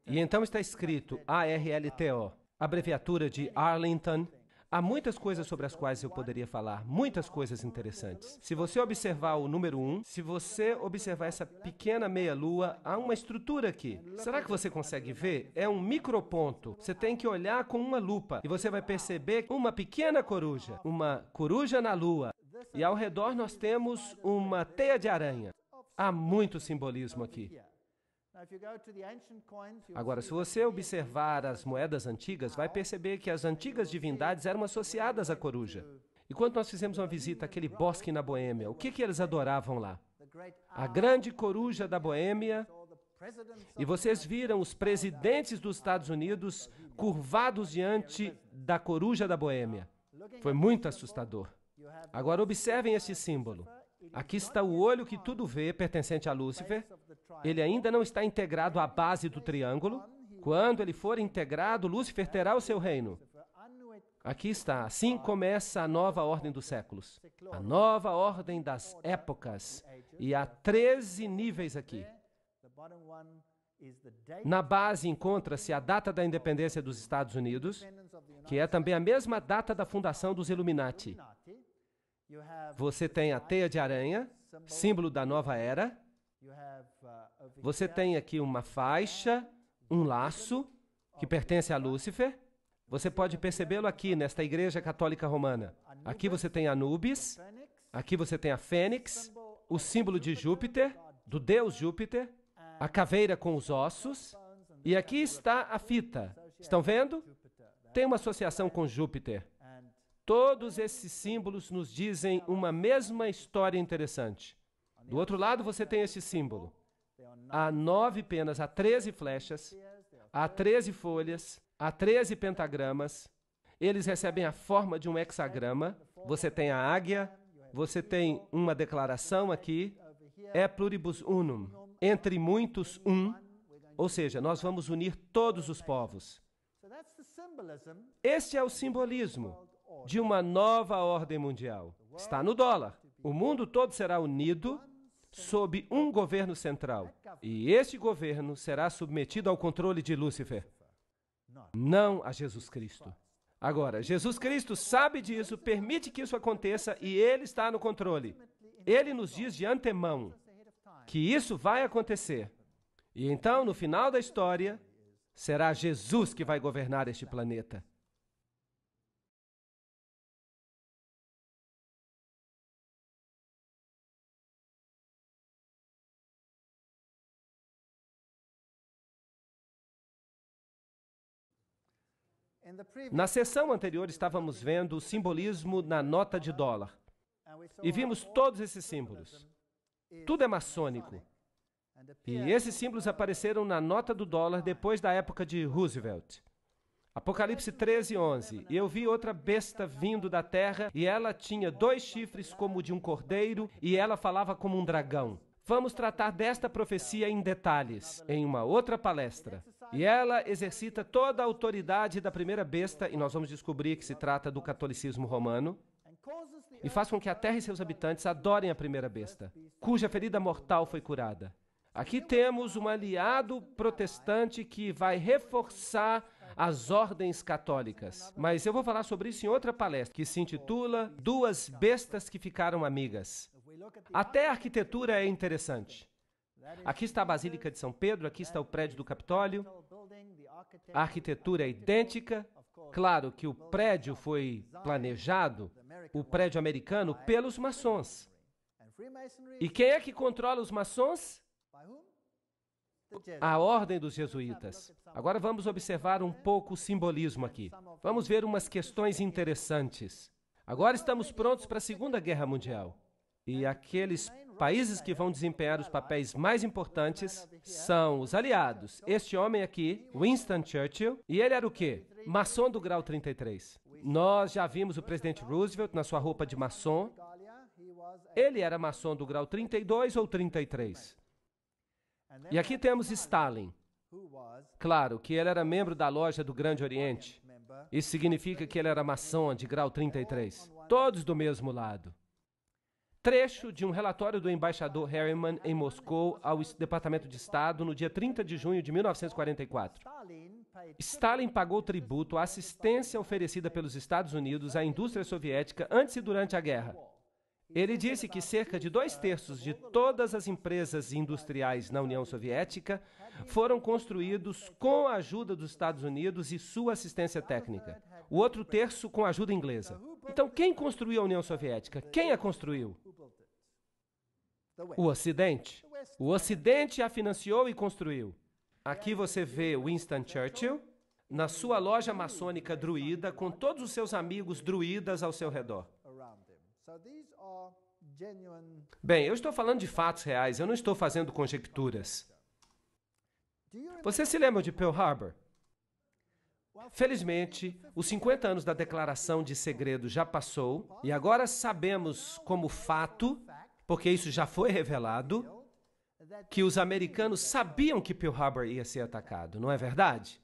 Speaker 1: E então está escrito ARLTO, abreviatura de Arlington. Há muitas coisas sobre as quais eu poderia falar, muitas coisas interessantes. Se você observar o número 1, se você observar essa pequena meia-lua, há uma estrutura aqui. Será que você consegue ver? É um microponto. Você tem que olhar com uma lupa e você vai perceber uma pequena coruja na lua. E ao redor nós temos uma teia de aranha. Há muito simbolismo aqui. Agora, se você observar as moedas antigas, vai perceber que as antigas divindades eram associadas à coruja. E quando nós fizemos uma visita àquele bosque na Boêmia, o que eles adoravam lá? A grande coruja da Boêmia. E vocês viram os presidentes dos Estados Unidos curvados diante da coruja da Boêmia. Foi muito assustador. Agora, observem este símbolo. Aqui está o olho que tudo vê, pertencente a Lúcifer. Ele ainda não está integrado à base do triângulo. Quando ele for integrado, Lúcifer terá o seu reino. Aqui está. Assim começa a nova ordem dos séculos. A nova ordem das épocas. E há 13 níveis aqui. Na base encontra-se a data da independência dos Estados Unidos, que é também a mesma data da fundação dos Illuminati. Você tem a teia de aranha, símbolo da nova era. Você tem aqui uma faixa, um laço, que pertence a Lúcifer. Você pode percebê-lo aqui, nesta Igreja Católica Romana. Aqui você tem Anubis, aqui você tem a Fênix, o símbolo de Júpiter, do deus Júpiter, a caveira com os ossos, e aqui está a fita. Estão vendo? Tem uma associação com Júpiter. Todos esses símbolos nos dizem uma mesma história interessante. Do outro lado, você tem este símbolo. Há 9 penas, há 13 flechas, há 13 folhas, há 13 pentagramas. Eles recebem a forma de um hexagrama. Você tem a águia, você tem uma declaração aqui, é pluribus unum, entre muitos um, ou seja, nós vamos unir todos os povos. Este é o simbolismo de uma nova ordem mundial. Está no dólar. O mundo todo será unido sob um governo central. E este governo será submetido ao controle de Lúcifer, não a Jesus Cristo. Agora, Jesus Cristo sabe disso, permite que isso aconteça e Ele está no controle. Ele nos diz de antemão que isso vai acontecer. E então, no final da história, será Jesus que vai governar este planeta. Na sessão anterior, estávamos vendo o simbolismo na nota de dólar. E vimos todos esses símbolos. Tudo é maçônico. E esses símbolos apareceram na nota do dólar depois da época de Roosevelt. Apocalipse 13:11. E eu vi outra besta vindo da terra, e ela tinha 2 chifres como de um cordeiro, e ela falava como um dragão. Vamos tratar desta profecia em detalhes, em uma outra palestra. E ela exercita toda a autoridade da primeira besta, e nós vamos descobrir que se trata do catolicismo romano, e faz com que a terra e seus habitantes adorem a primeira besta, cuja ferida mortal foi curada. Aqui temos um aliado protestante que vai reforçar as ordens católicas. Mas eu vou falar sobre isso em outra palestra, que se intitula Duas Bestas que Ficaram Amigas. Até a arquitetura é interessante. Aqui está a Basílica de São Pedro, aqui está o prédio do Capitólio. A arquitetura é idêntica. Claro que o prédio foi planejado, o prédio americano, pelos maçons. E quem é que controla os maçons? A ordem dos jesuítas. Agora vamos observar um pouco o simbolismo aqui. Vamos ver umas questões interessantes. Agora estamos prontos para a Segunda Guerra Mundial. E aqueles países que vão desempenhar os papéis mais importantes são os aliados. Este homem aqui, Winston Churchill, e ele era o quê? Maçom do grau 33. Nós já vimos o presidente Roosevelt na sua roupa de maçom. Ele era maçom do grau 32 ou 33. E aqui temos Stalin. Claro que ele era membro da loja do Grande Oriente. Isso significa que ele era maçom de grau 33. Todos do mesmo lado. Trecho de um relatório do embaixador Harriman em Moscou ao Departamento de Estado no dia 30 de junho de 1944. Stalin pagou tributo à assistência oferecida pelos Estados Unidos à indústria soviética antes e durante a guerra. Ele disse que cerca de 2/3 de todas as empresas industriais na União Soviética foram construídos com a ajuda dos Estados Unidos e sua assistência técnica. O outro terço com a ajuda inglesa. Então, quem construiu a União Soviética? Quem a construiu? O Ocidente. O Ocidente a financiou e construiu. Aqui você vê Winston Churchill na sua loja maçônica druida com todos os seus amigos druidas ao seu redor. Bem, eu estou falando de fatos reais, eu não estou fazendo conjecturas. Você se lembra de Pearl Harbor? Felizmente, os 50 anos da declaração de segredo já passou, e agora sabemos como fato, porque isso já foi revelado, que os americanos sabiam que Pearl Harbor ia ser atacado, não é verdade?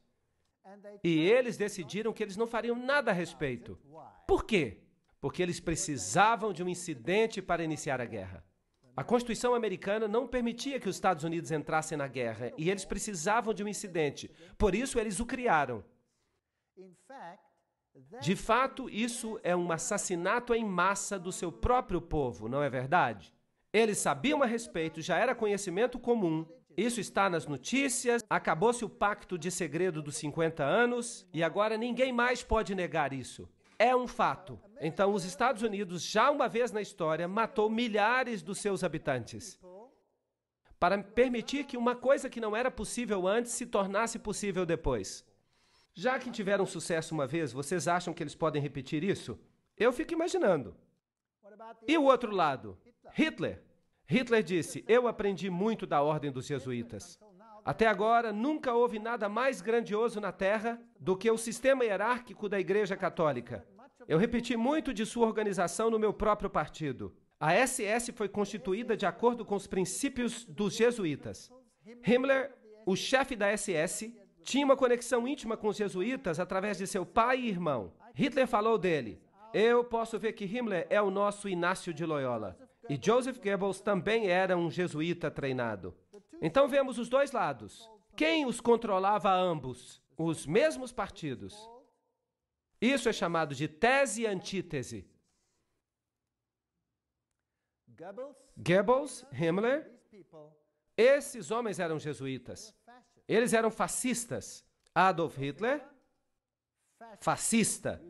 Speaker 1: E eles decidiram que eles não fariam nada a respeito. Por quê? Porque eles precisavam de um incidente para iniciar a guerra. A Constituição americana não permitia que os Estados Unidos entrassem na guerra, e eles precisavam de um incidente. Por isso, eles o criaram. De fato, isso é um assassinato em massa do seu próprio povo, não é verdade? Eles sabiam a respeito, já era conhecimento comum. Isso está nas notícias, acabou-se o pacto de segredo dos 50 anos, e agora ninguém mais pode negar isso. É um fato. Então, os Estados Unidos, já uma vez na história, matou milhares dos seus habitantes para permitir que uma coisa que não era possível antes se tornasse possível depois. Já que tiveram sucesso uma vez, vocês acham que eles podem repetir isso? Eu fico imaginando. E o outro lado? Hitler. Hitler disse: eu aprendi muito da ordem dos jesuítas. Até agora, nunca houve nada mais grandioso na Terra do que o sistema hierárquico da Igreja Católica. Eu repeti muito de sua organização no meu próprio partido. A SS foi constituída de acordo com os princípios dos jesuítas. Himmler, o chefe da SS, tinha uma conexão íntima com os jesuítas através de seu pai e irmão. Hitler falou dele: eu posso ver que Himmler é o nosso Inácio de Loyola. E Joseph Goebbels também era um jesuíta treinado. Então vemos os dois lados. Quem os controlava a ambos? Os mesmos partidos. Isso é chamado de tese e antítese. Goebbels, Himmler, esses homens eram jesuítas. Eles eram fascistas. Adolf Hitler, fascista,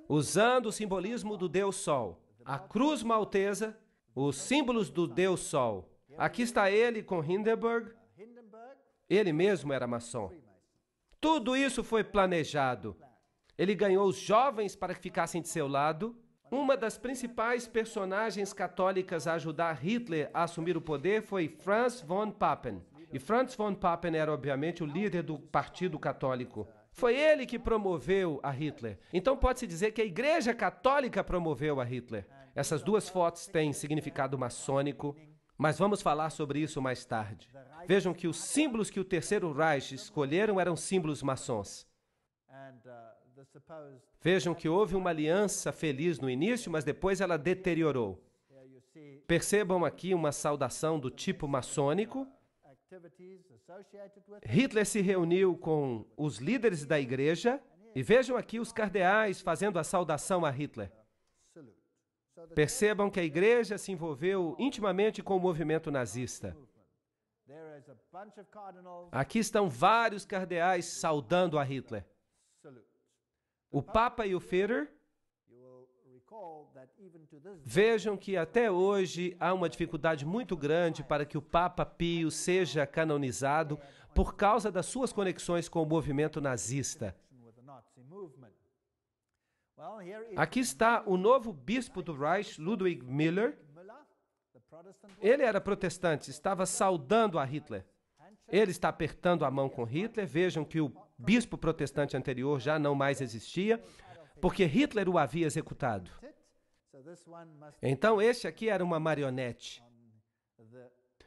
Speaker 1: usando o simbolismo do Deus Sol. A cruz maltesa, os símbolos do Deus Sol. Aqui está ele com Hindenburg. Ele mesmo era maçom. Tudo isso foi planejado. Ele ganhou os jovens para que ficassem de seu lado. Uma das principais personagens católicas a ajudar Hitler a assumir o poder foi Franz von Papen. E Franz von Papen era, obviamente, o líder do Partido Católico. Foi ele que promoveu a Hitler. Então pode-se dizer que a Igreja Católica promoveu a Hitler. Essas duas fotos têm significado maçônico, mas vamos falar sobre isso mais tarde. Vejam que os símbolos que o Terceiro Reich escolheram eram símbolos maçons. Vejam que houve uma aliança feliz no início, mas depois ela deteriorou. Percebam aqui uma saudação do tipo maçônico. Hitler se reuniu com os líderes da igreja e vejam aqui os cardeais fazendo a saudação a Hitler. Percebam que a igreja se envolveu intimamente com o movimento nazista. Aqui estão vários cardeais saudando a Hitler. O Papa e o Führer. Vejam que até hoje há uma dificuldade muito grande para que o Papa Pio seja canonizado por causa das suas conexões com o movimento nazista. Aqui está o novo bispo do Reich, Ludwig Müller. Ele era protestante, estava saudando a Hitler. Ele está apertando a mão com Hitler. Vejam que o bispo protestante anterior já não mais existia, porque Hitler o havia executado. Então, este aqui era uma marionete.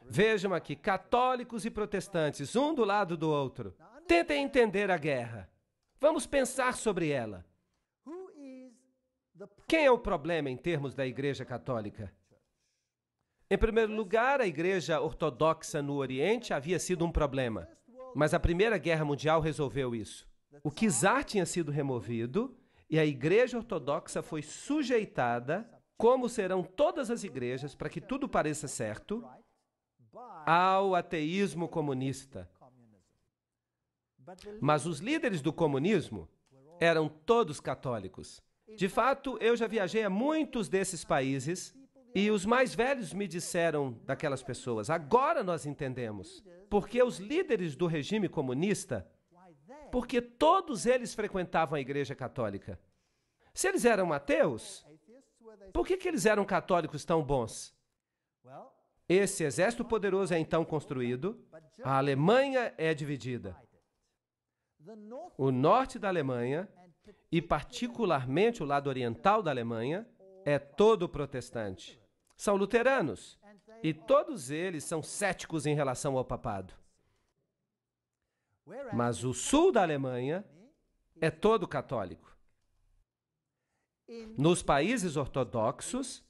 Speaker 1: Vejam aqui, católicos e protestantes, um do lado do outro. Tentem entender a guerra. Vamos pensar sobre ela. Quem é o problema em termos da Igreja Católica? Em primeiro lugar, a Igreja Ortodoxa no Oriente havia sido um problema, mas a Primeira Guerra Mundial resolveu isso. O czar tinha sido removido e a Igreja Ortodoxa foi sujeitada, como serão todas as igrejas, para que tudo pareça certo, ao ateísmo comunista. Mas os líderes do comunismo eram todos católicos. De fato, eu já viajei a muitos desses países e os mais velhos me disseram daquelas pessoas: agora nós entendemos. Porque os líderes do regime comunista, porque todos eles frequentavam a Igreja Católica. Se eles eram ateus, por que eles eram católicos tão bons? Esse exército poderoso é então construído, a Alemanha é dividida. O norte da Alemanha, e particularmente o lado oriental da Alemanha, é todo protestante. São luteranos, e todos eles são céticos em relação ao papado. Mas o sul da Alemanha é todo católico. Nos países ortodoxos,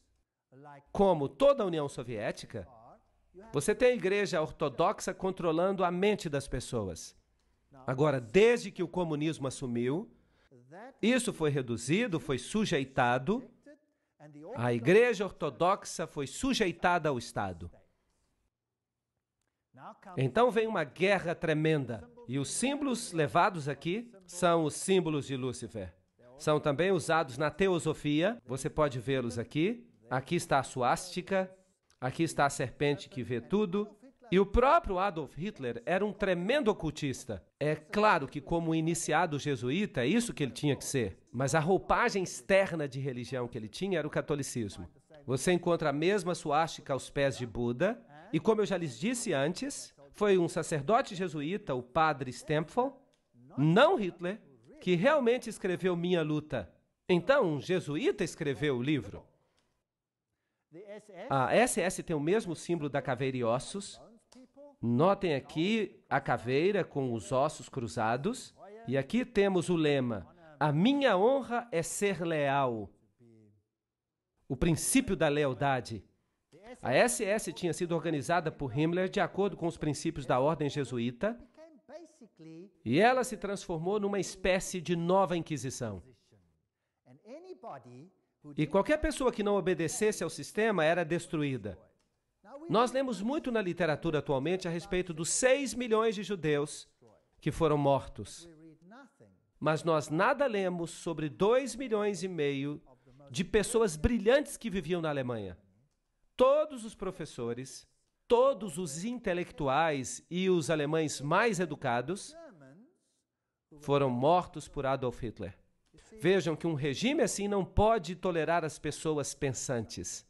Speaker 1: como toda a União Soviética, você tem a igreja ortodoxa controlando a mente das pessoas. Agora, desde que o comunismo assumiu, isso foi reduzido, foi sujeitado. A igreja ortodoxa foi sujeitada ao Estado. Então vem uma guerra tremenda. E os símbolos levados aqui são os símbolos de Lúcifer. São também usados na teosofia. Você pode vê-los aqui. Aqui está a suástica. Aqui está a serpente que vê tudo. E o próprio Adolf Hitler era um tremendo ocultista. É claro que, como iniciado jesuíta, é isso que ele tinha que ser. Mas a roupagem externa de religião que ele tinha era o catolicismo. Você encontra a mesma suástica aos pés de Buda. E como eu já lhes disse antes, foi um sacerdote jesuíta, o padre Stempfel, não Hitler, que realmente escreveu Minha Luta. Então, um jesuíta escreveu o livro. A SS tem o mesmo símbolo da caveira e ossos. Notem aqui a caveira com os ossos cruzados. E aqui temos o lema: a minha honra é ser leal. O princípio da lealdade. A SS tinha sido organizada por Himmler de acordo com os princípios da ordem jesuíta e ela se transformou numa espécie de nova Inquisição. E qualquer pessoa que não obedecesse ao sistema era destruída. Nós lemos muito na literatura atualmente a respeito dos 6 milhões de judeus que foram mortos. Mas nós nada lemos sobre 2,5 milhões de pessoas brilhantes que viviam na Alemanha. Todos os professores, todos os intelectuais e os alemães mais educados foram mortos por Adolf Hitler. Vejam que um regime assim não pode tolerar as pessoas pensantes.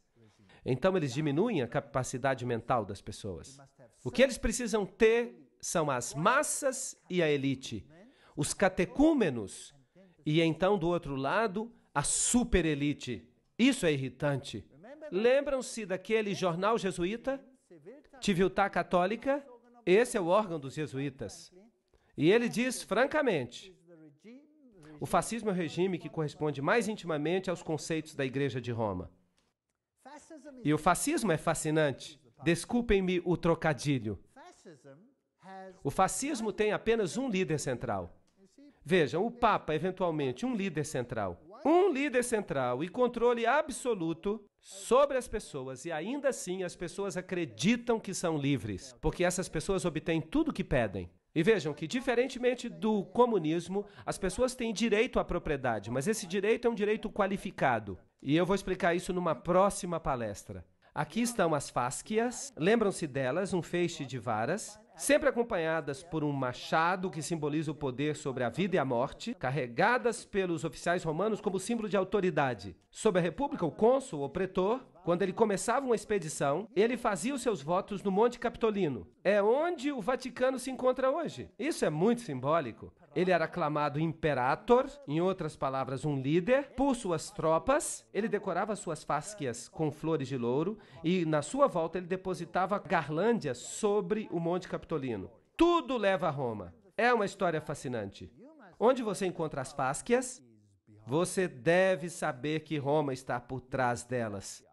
Speaker 1: Então eles diminuem a capacidade mental das pessoas. O que eles precisam ter são as massas e a elite, os catecúmenos e então do outro lado a superelite. Isso é irritante. Lembram-se daquele jornal jesuíta? Civiltà Católica? Esse é o órgão dos jesuítas. E ele diz francamente: o fascismo é o regime que corresponde mais intimamente aos conceitos da Igreja de Roma. E o fascismo é fascinante. Desculpem-me o trocadilho. O fascismo tem apenas um líder central. Vejam, o Papa, eventualmente, um líder central. Um líder central e controle absoluto sobre as pessoas. E ainda assim, as pessoas acreditam que são livres, porque essas pessoas obtêm tudo o que pedem. E vejam que, diferentemente do comunismo, as pessoas têm direito à propriedade, mas esse direito é um direito qualificado. E eu vou explicar isso numa próxima palestra. Aqui estão as fáscias. Lembram-se delas, um feixe de varas, sempre acompanhadas por um machado que simboliza o poder sobre a vida e a morte, carregadas pelos oficiais romanos como símbolo de autoridade. Sob a República, o cônsul ou pretor, quando ele começava uma expedição, ele fazia os seus votos no Monte Capitolino. É onde o Vaticano se encontra hoje. Isso é muito simbólico. Ele era aclamado imperator, em outras palavras, um líder, por suas tropas. Ele decorava suas fáscias com flores de louro e, na sua volta, ele depositava garlândias sobre o Monte Capitolino. Tudo leva a Roma. É uma história fascinante. Onde você encontra as fáscias, você deve saber que Roma está por trás delas.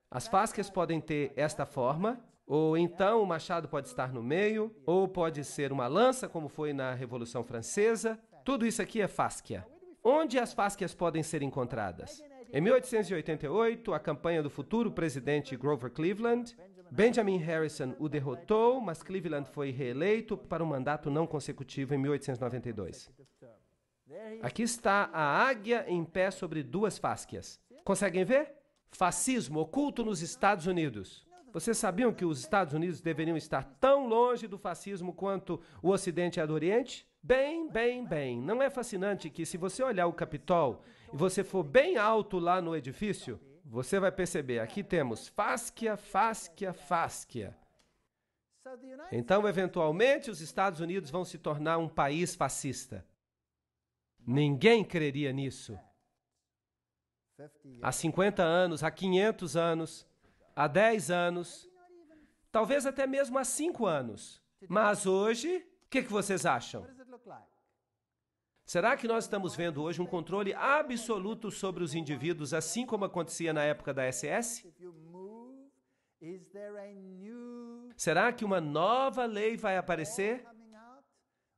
Speaker 1: As fáscias podem ter esta forma, ou então o machado pode estar no meio, ou pode ser uma lança, como foi na Revolução Francesa. Tudo isso aqui é fáscia. Onde as fáscias podem ser encontradas? Em 1888, a campanha do futuro presidente Grover Cleveland, Benjamin Harrison o derrotou, mas Cleveland foi reeleito para um mandato não consecutivo em 1892. Aqui está a águia em pé sobre 2 fáscias. Conseguem ver? Fascismo oculto nos Estados Unidos. Vocês sabiam que os Estados Unidos deveriam estar tão longe do fascismo quanto o Ocidente é do Oriente? Bem. Não é fascinante que, se você olhar o Capitol e você for bem alto lá no edifício, você vai perceber, aqui temos fáscia. Então, eventualmente, os Estados Unidos vão se tornar um país fascista. Ninguém creria nisso. Há 50 anos, há 500 anos, há 10 anos, talvez até mesmo há 5 anos. Mas hoje, o que vocês acham? Será que nós estamos vendo hoje um controle absoluto sobre os indivíduos, assim como acontecia na época da SS? Será que uma nova lei vai aparecer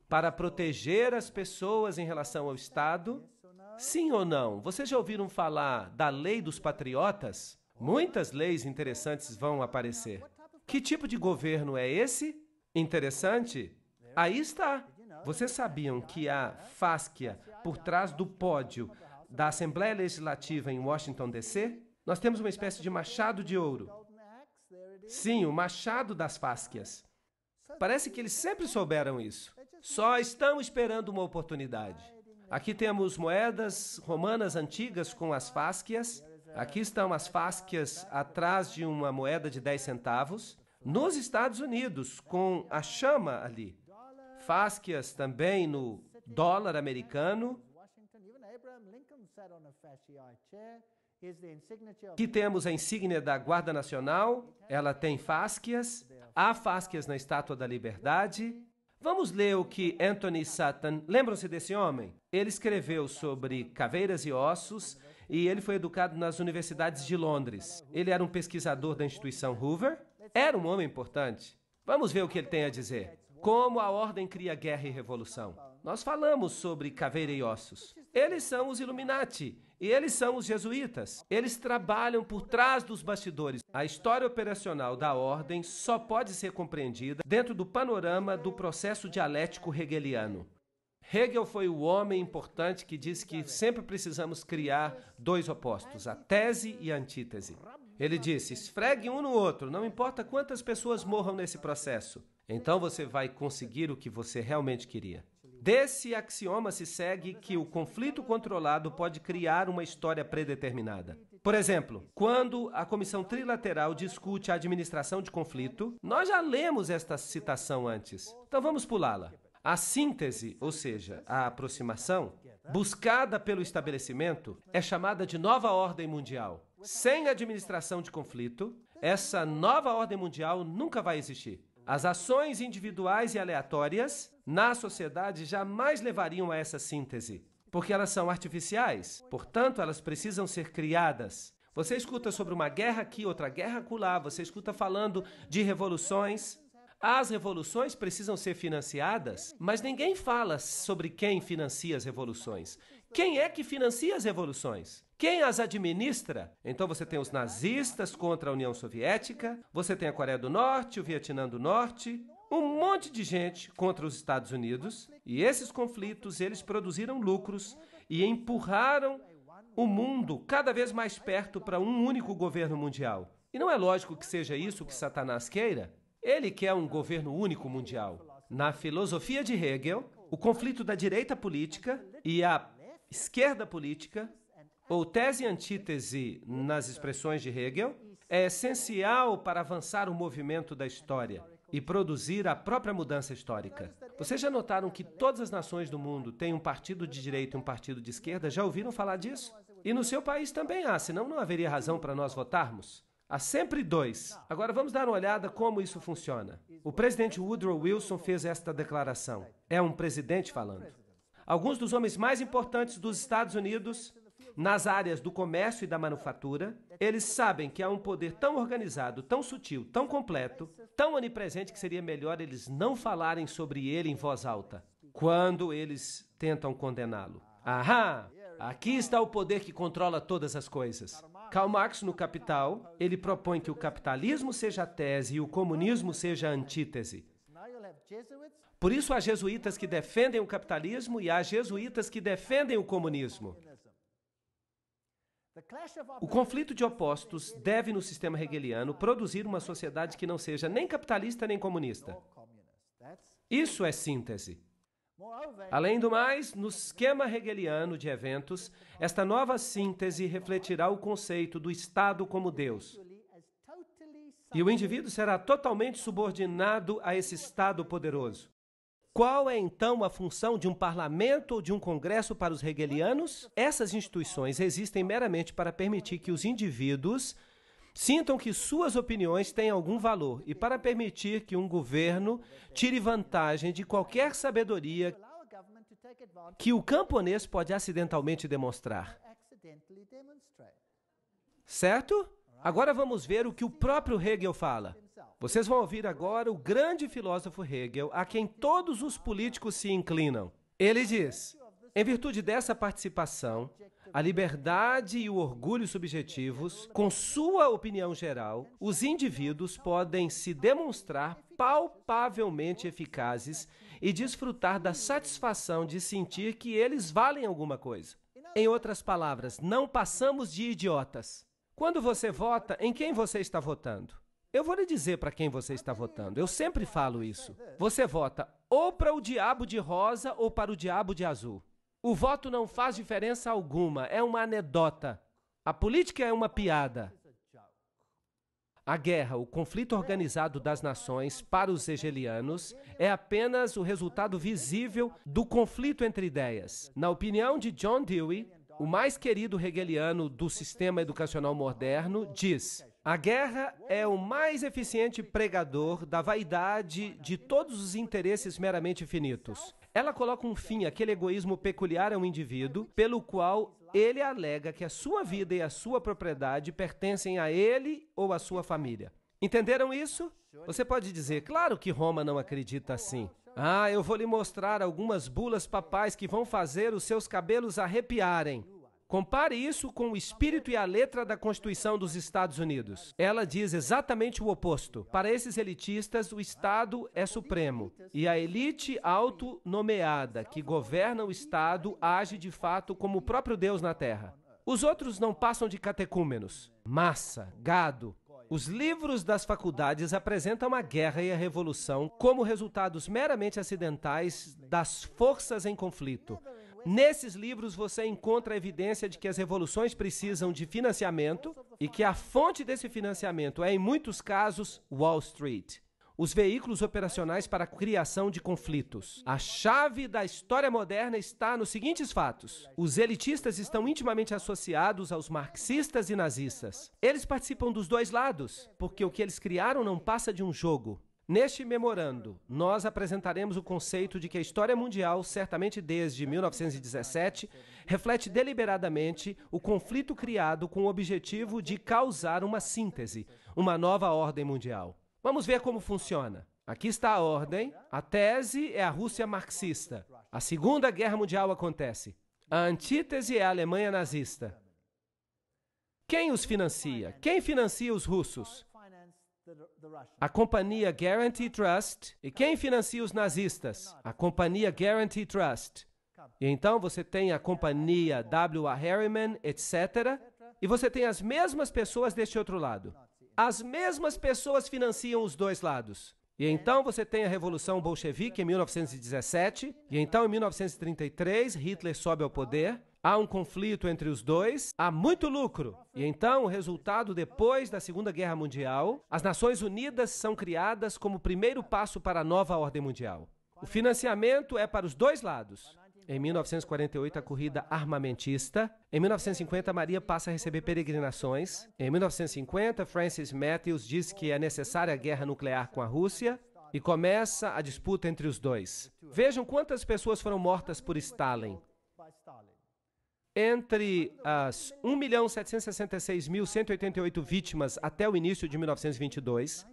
Speaker 1: para proteger as pessoas em relação ao Estado? Sim ou não? Vocês já ouviram falar da lei dos patriotas? Muitas leis interessantes vão aparecer. Que tipo de governo é esse? Interessante? Aí está. Vocês sabiam que a fáscia por trás do pódio da Assembleia Legislativa em Washington, D.C.? Nós temos uma espécie de machado de ouro. Sim, o machado das fáscias. Parece que eles sempre souberam isso. Só estão esperando uma oportunidade. Aqui temos moedas romanas antigas com as fáscias. Aqui estão as fáscias atrás de uma moeda de 10 centavos. Nos Estados Unidos, com a chama ali. Fáscias também no dólar americano. Aqui temos a insígnia da Guarda Nacional. Ela tem fáscias. Há fáscias na Estátua da Liberdade. Vamos ler o que Anthony Sutton... Lembram-se desse homem? Ele escreveu sobre caveiras e ossos e ele foi educado nas universidades de Londres. Ele era um pesquisador da instituição Hoover. Era um homem importante. Vamos ver o que ele tem a dizer. Como a ordem cria guerra e revolução. Nós falamos sobre caveira e ossos. Eles são os Illuminati e eles são os jesuítas. Eles trabalham por trás dos bastidores. A história operacional da ordem só pode ser compreendida dentro do panorama do processo dialético hegeliano. Hegel foi o homem importante que disse que sempre precisamos criar dois opostos, a tese e a antítese. Ele disse, esfregue um no outro, não importa quantas pessoas morram nesse processo. Então você vai conseguir o que você realmente queria. Desse axioma se segue que o conflito controlado pode criar uma história predeterminada. Por exemplo, quando a Comissão Trilateral discute a administração de conflito, nós já lemos esta citação antes, então vamos pulá-la. A síntese, ou seja, a aproximação, buscada pelo estabelecimento, é chamada de nova ordem mundial. Sem administração de conflito, essa nova ordem mundial nunca vai existir. As ações individuais e aleatórias na sociedade jamais levariam a essa síntese, porque elas são artificiais, portanto, elas precisam ser criadas. Você escuta sobre uma guerra aqui, outra guerra acolá, você escuta falando de revoluções. As revoluções precisam ser financiadas, mas ninguém fala sobre quem financia as revoluções. Quem é que financia as revoluções? Quem as administra? Então você tem os nazistas contra a União Soviética, você tem a Coreia do Norte, o Vietnã do Norte, um monte de gente contra os Estados Unidos, e esses conflitos, eles produziram lucros e empurraram o mundo cada vez mais perto para um único governo mundial. E não é lógico que seja isso que Satanás queira. Ele quer um governo único mundial. Na filosofia de Hegel, o conflito da direita política e a esquerda política, ou tese e antítese nas expressões de Hegel, é essencial para avançar o movimento da história e produzir a própria mudança histórica. Vocês já notaram que todas as nações do mundo têm um partido de direita e um partido de esquerda? Já ouviram falar disso? E no seu país também há, senão não haveria razão para nós votarmos. Há sempre dois. Agora vamos dar uma olhada como isso funciona. O presidente Woodrow Wilson fez esta declaração. É um presidente falando. Alguns dos homens mais importantes dos Estados Unidos, nas áreas do comércio e da manufatura, eles sabem que há um poder tão organizado, tão sutil, tão completo, tão onipresente que seria melhor eles não falarem sobre ele em voz alta, quando eles tentam condená-lo. Ahá! Aqui está o poder que controla todas as coisas. Karl Marx, no Capital, ele propõe que o capitalismo seja a tese e o comunismo seja a antítese. Por isso, há jesuítas que defendem o capitalismo e há jesuítas que defendem o comunismo. O conflito de opostos deve, no sistema hegeliano, produzir uma sociedade que não seja nem capitalista nem comunista. Isso é síntese. Além do mais, no esquema hegeliano de eventos, esta nova síntese refletirá o conceito do Estado como Deus. E o indivíduo será totalmente subordinado a esse Estado poderoso. Qual é, então, a função de um parlamento ou de um congresso para os hegelianos? Essas instituições existem meramente para permitir que os indivíduos sintam que suas opiniões têm algum valor e para permitir que um governo tire vantagem de qualquer sabedoria que o camponês pode acidentalmente demonstrar. Certo? Agora vamos ver o que o próprio Hegel fala. Vocês vão ouvir agora o grande filósofo Hegel, a quem todos os políticos se inclinam. Ele diz, em virtude dessa participação, a liberdade e o orgulho subjetivos, com sua opinião geral, os indivíduos podem se demonstrar palpavelmente eficazes e desfrutar da satisfação de sentir que eles valem alguma coisa. Em outras palavras, não passamos de idiotas. Quando você vota, em quem você está votando? Eu vou lhe dizer para quem você está votando. Eu sempre falo isso. Você vota ou para o diabo de rosa ou para o diabo de azul. O voto não faz diferença alguma, é uma anedota. A política é uma piada. A guerra, o conflito organizado das nações para os hegelianos, é apenas o resultado visível do conflito entre ideias. Na opinião de John Dewey, o mais querido hegeliano do sistema educacional moderno, diz: a guerra é o mais eficiente pregador da vaidade de todos os interesses meramente finitos. Ela coloca um fim àquele egoísmo peculiar ao indivíduo, pelo qual ele alega que a sua vida e a sua propriedade pertencem a ele ou à sua família. Entenderam isso? Você pode dizer, claro que Roma não acredita assim. Ah, eu vou lhe mostrar algumas bulas papais que vão fazer os seus cabelos arrepiarem. Compare isso com o espírito e a letra da Constituição dos Estados Unidos. Ela diz exatamente o oposto. Para esses elitistas, o Estado é supremo. E a elite autonomeada que governa o Estado age de fato como o próprio Deus na Terra. Os outros não passam de catecúmenos. Massa, gado. Os livros das faculdades apresentam a guerra e a revolução como resultados meramente acidentais das forças em conflito. Nesses livros você encontra a evidência de que as revoluções precisam de financiamento e que a fonte desse financiamento é, em muitos casos, Wall Street. Os veículos operacionais para a criação de conflitos. A chave da história moderna está nos seguintes fatos. Os elitistas estão intimamente associados aos marxistas e nazistas. Eles participam dos dois lados, porque o que eles criaram não passa de um jogo. Neste memorando, nós apresentaremos o conceito de que a história mundial, certamente desde 1917, reflete deliberadamente o conflito criado com o objetivo de causar uma síntese, uma nova ordem mundial. Vamos ver como funciona. Aqui está a ordem. A tese é a Rússia marxista. A Segunda Guerra Mundial acontece. A antítese é a Alemanha nazista. Quem os financia? Quem financia os russos? A companhia Guarantee Trust. E quem financia os nazistas? A companhia Guarantee Trust. E então você tem a companhia W.A. Harriman, etc. E você tem as mesmas pessoas deste outro lado. As mesmas pessoas financiam os dois lados. E então você tem a Revolução Bolchevique em 1917. E então em 1933 Hitler sobe ao poder. Há um conflito entre os dois, há muito lucro. E então, o resultado depois da Segunda Guerra Mundial, as Nações Unidas são criadas como primeiro passo para a nova ordem mundial. O financiamento é para os dois lados. Em 1948, a corrida armamentista. Em 1950, Maria passa a receber peregrinações. Em 1950, Francis Matthews diz que é necessária a guerra nuclear com a Rússia e começa a disputa entre os dois. Vejam quantas pessoas foram mortas por Stalin. Entre as 1.766.188 vítimas até o início de 1922,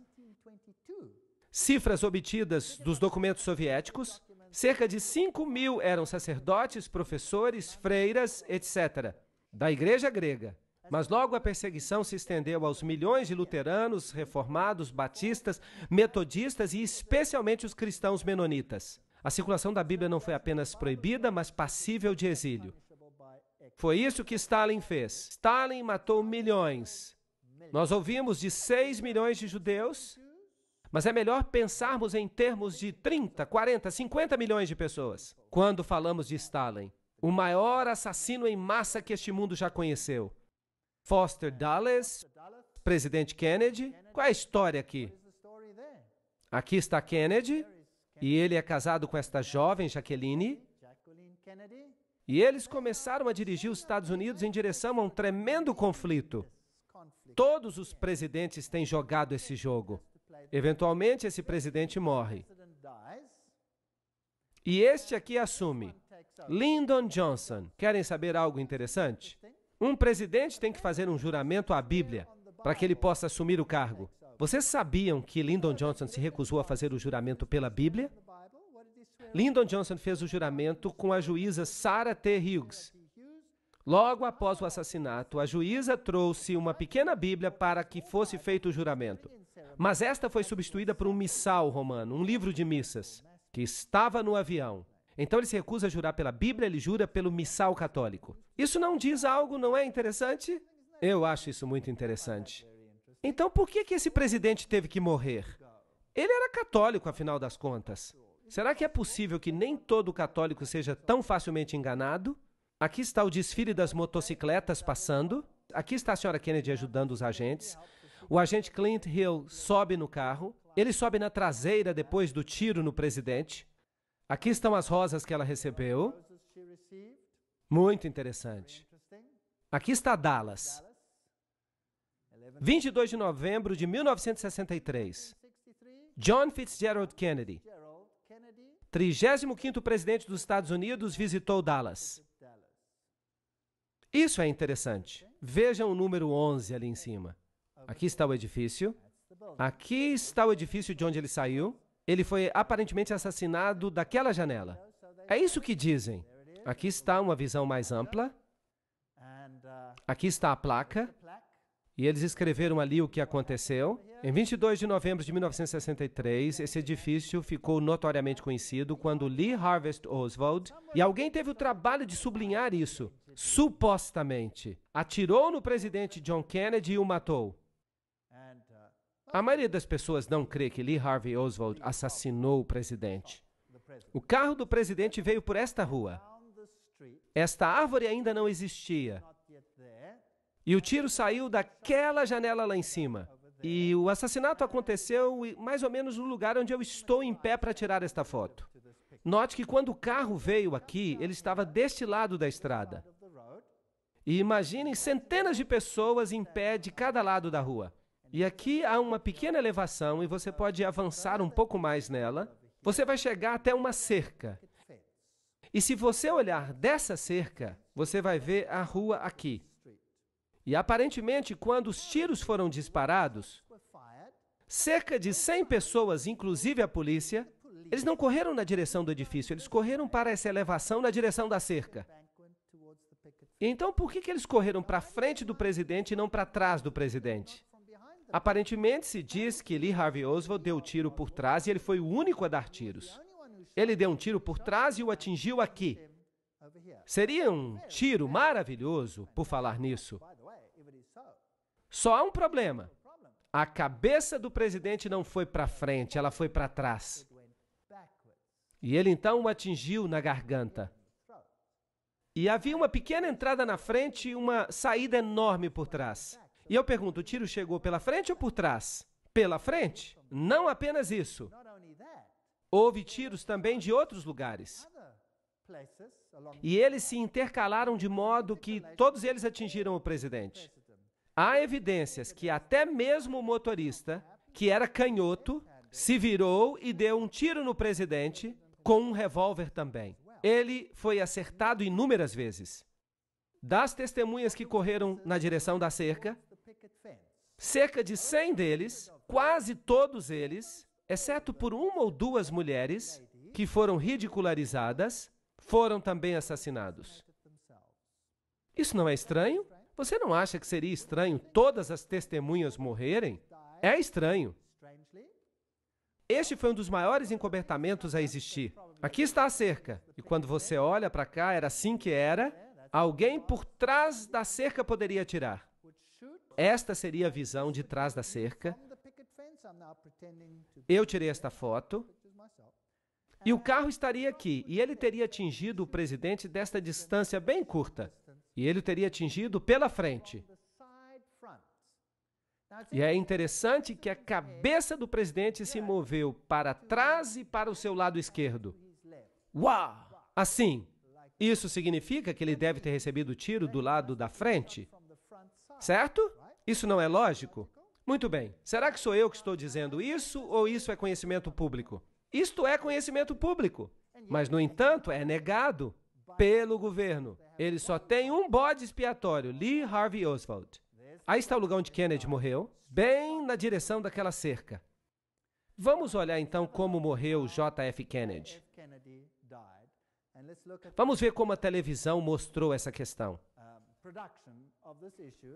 Speaker 1: cifras obtidas dos documentos soviéticos, cerca de 5.000 eram sacerdotes, professores, freiras, etc., da Igreja grega. Mas logo a perseguição se estendeu aos milhões de luteranos, reformados, batistas, metodistas e especialmente os cristãos menonitas. A circulação da Bíblia não foi apenas proibida, mas passível de exílio. Foi isso que Stalin fez. Stalin matou milhões. Nós ouvimos de 6 milhões de judeus, mas é melhor pensarmos em termos de 30, 40, 50 milhões de pessoas. Quando falamos de Stalin, o maior assassino em massa que este mundo já conheceu. Foster Dulles, presidente Kennedy. Qual é a história aqui? Aqui está Kennedy, e ele é casado com esta jovem, Jacqueline. E eles começaram a dirigir os Estados Unidos em direção a um tremendo conflito. Todos os presidentes têm jogado esse jogo. Eventualmente, esse presidente morre. E este aqui assume. Lyndon Johnson. Querem saber algo interessante? Um presidente tem que fazer um juramento à Bíblia para que ele possa assumir o cargo. Vocês sabiam que Lyndon Johnson se recusou a fazer o juramento pela Bíblia? Lyndon Johnson fez o juramento com a juíza Sarah T. Hughes. Logo após o assassinato, a juíza trouxe uma pequena Bíblia para que fosse feito o juramento. Mas esta foi substituída por um missal romano, um livro de missas, que estava no avião. Então ele se recusa a jurar pela Bíblia, ele jura pelo missal católico. Isso não diz algo, não é interessante? Eu acho isso muito interessante. Então por que esse presidente teve que morrer? Ele era católico, afinal das contas. Será que é possível que nem todo católico seja tão facilmente enganado? Aqui está o desfile das motocicletas passando. Aqui está a senhora Kennedy ajudando os agentes. O agente Clint Hill sobe no carro. Ele sobe na traseira depois do tiro no presidente. Aqui estão as rosas que ela recebeu. Muito interessante. Aqui está Dallas. 22 de novembro de 1963. John Fitzgerald Kennedy, 35º presidente dos Estados Unidos, visitou Dallas. Isso é interessante. Vejam o número 11 ali em cima. Aqui está o edifício. Aqui está o edifício de onde ele saiu. Ele foi aparentemente assassinado daquela janela. É isso que dizem. Aqui está uma visão mais ampla. Aqui está a placa. E eles escreveram ali o que aconteceu. Em 22 de novembro de 1963, esse edifício ficou notoriamente conhecido quando Lee Harvey Oswald, e alguém teve o trabalho de sublinhar isso, supostamente, atirou no presidente John Kennedy e o matou. A maioria das pessoas não crê que Lee Harvey Oswald assassinou o presidente. O carro do presidente veio por esta rua. Esta árvore ainda não existia. E o tiro saiu daquela janela lá em cima. E o assassinato aconteceu mais ou menos no lugar onde eu estou em pé para tirar esta foto. Note que quando o carro veio aqui, ele estava deste lado da estrada. E imaginem centenas de pessoas em pé de cada lado da rua. E aqui há uma pequena elevação e você pode avançar um pouco mais nela. Você vai chegar até uma cerca. E se você olhar dessa cerca, você vai ver a rua aqui. E aparentemente, quando os tiros foram disparados, cerca de 100 pessoas, inclusive a polícia, eles não correram na direção do edifício, eles correram para essa elevação na direção da cerca. E então, por que eles correram para frente do presidente e não para trás do presidente? Aparentemente, se diz que Lee Harvey Oswald deu o tiro por trás e ele foi o único a dar tiros. Ele deu um tiro por trás e o atingiu aqui. Seria um tiro maravilhoso, por falar nisso. Só há um problema. A cabeça do presidente não foi para frente, ela foi para trás. E ele então o atingiu na garganta. E havia uma pequena entrada na frente e uma saída enorme por trás. E eu pergunto, o tiro chegou pela frente ou por trás? Pela frente? Não apenas isso. Houve tiros também de outros lugares. E eles se intercalaram de modo que todos eles atingiram o presidente. Há evidências que até mesmo o motorista, que era canhoto, se virou e deu um tiro no presidente com um revólver também. Ele foi acertado inúmeras vezes. Das testemunhas que correram na direção da cerca, cerca de 100 deles, quase todos eles, exceto por uma ou duas mulheres que foram ridicularizadas, foram também assassinados. Isso não é estranho? Você não acha que seria estranho todas as testemunhas morrerem? É estranho. Este foi um dos maiores encobertamentos a existir. Aqui está a cerca. E quando você olha para cá, era assim que era. Alguém por trás da cerca poderia atirar. Esta seria a visão de trás da cerca. Eu tirei esta foto. E o carro estaria aqui. E ele teria atingido o presidente desta distância bem curta. E ele o teria atingido pela frente. E é interessante que a cabeça do presidente se moveu para trás e para o seu lado esquerdo. Uau! Assim. Isso significa que ele deve ter recebido o tiro do lado da frente? Certo? Isso não é lógico? Muito bem. Será que sou eu que estou dizendo isso ou isso é conhecimento público? Isto é conhecimento público. Mas, no entanto, é negado pelo governo. Ele só tem um bode expiatório, Lee Harvey Oswald. Aí está o lugar onde Kennedy morreu, bem na direção daquela cerca. Vamos olhar então como morreu J.F. Kennedy. Vamos ver como a televisão mostrou essa questão.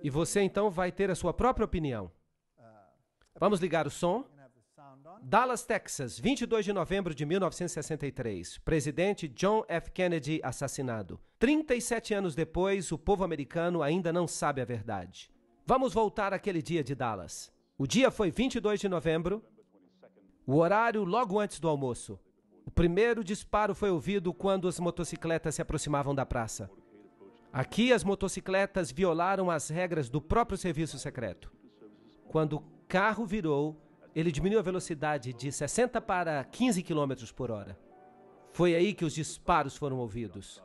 Speaker 1: E você então vai ter a sua própria opinião. Vamos ligar o som. Dallas, Texas, 22 de novembro de 1963. Presidente John F. Kennedy assassinado. 37 anos depois, o povo americano ainda não sabe a verdade. Vamos voltar àquele dia de Dallas. O dia foi 22 de novembro, o horário logo antes do almoço. O primeiro disparo foi ouvido quando as motocicletas se aproximavam da praça. Aqui as motocicletas violaram as regras do próprio serviço secreto. Quando o carro virou, ele diminuiu a velocidade de 60 para 15 km por hora. Foi aí que os disparos foram ouvidos.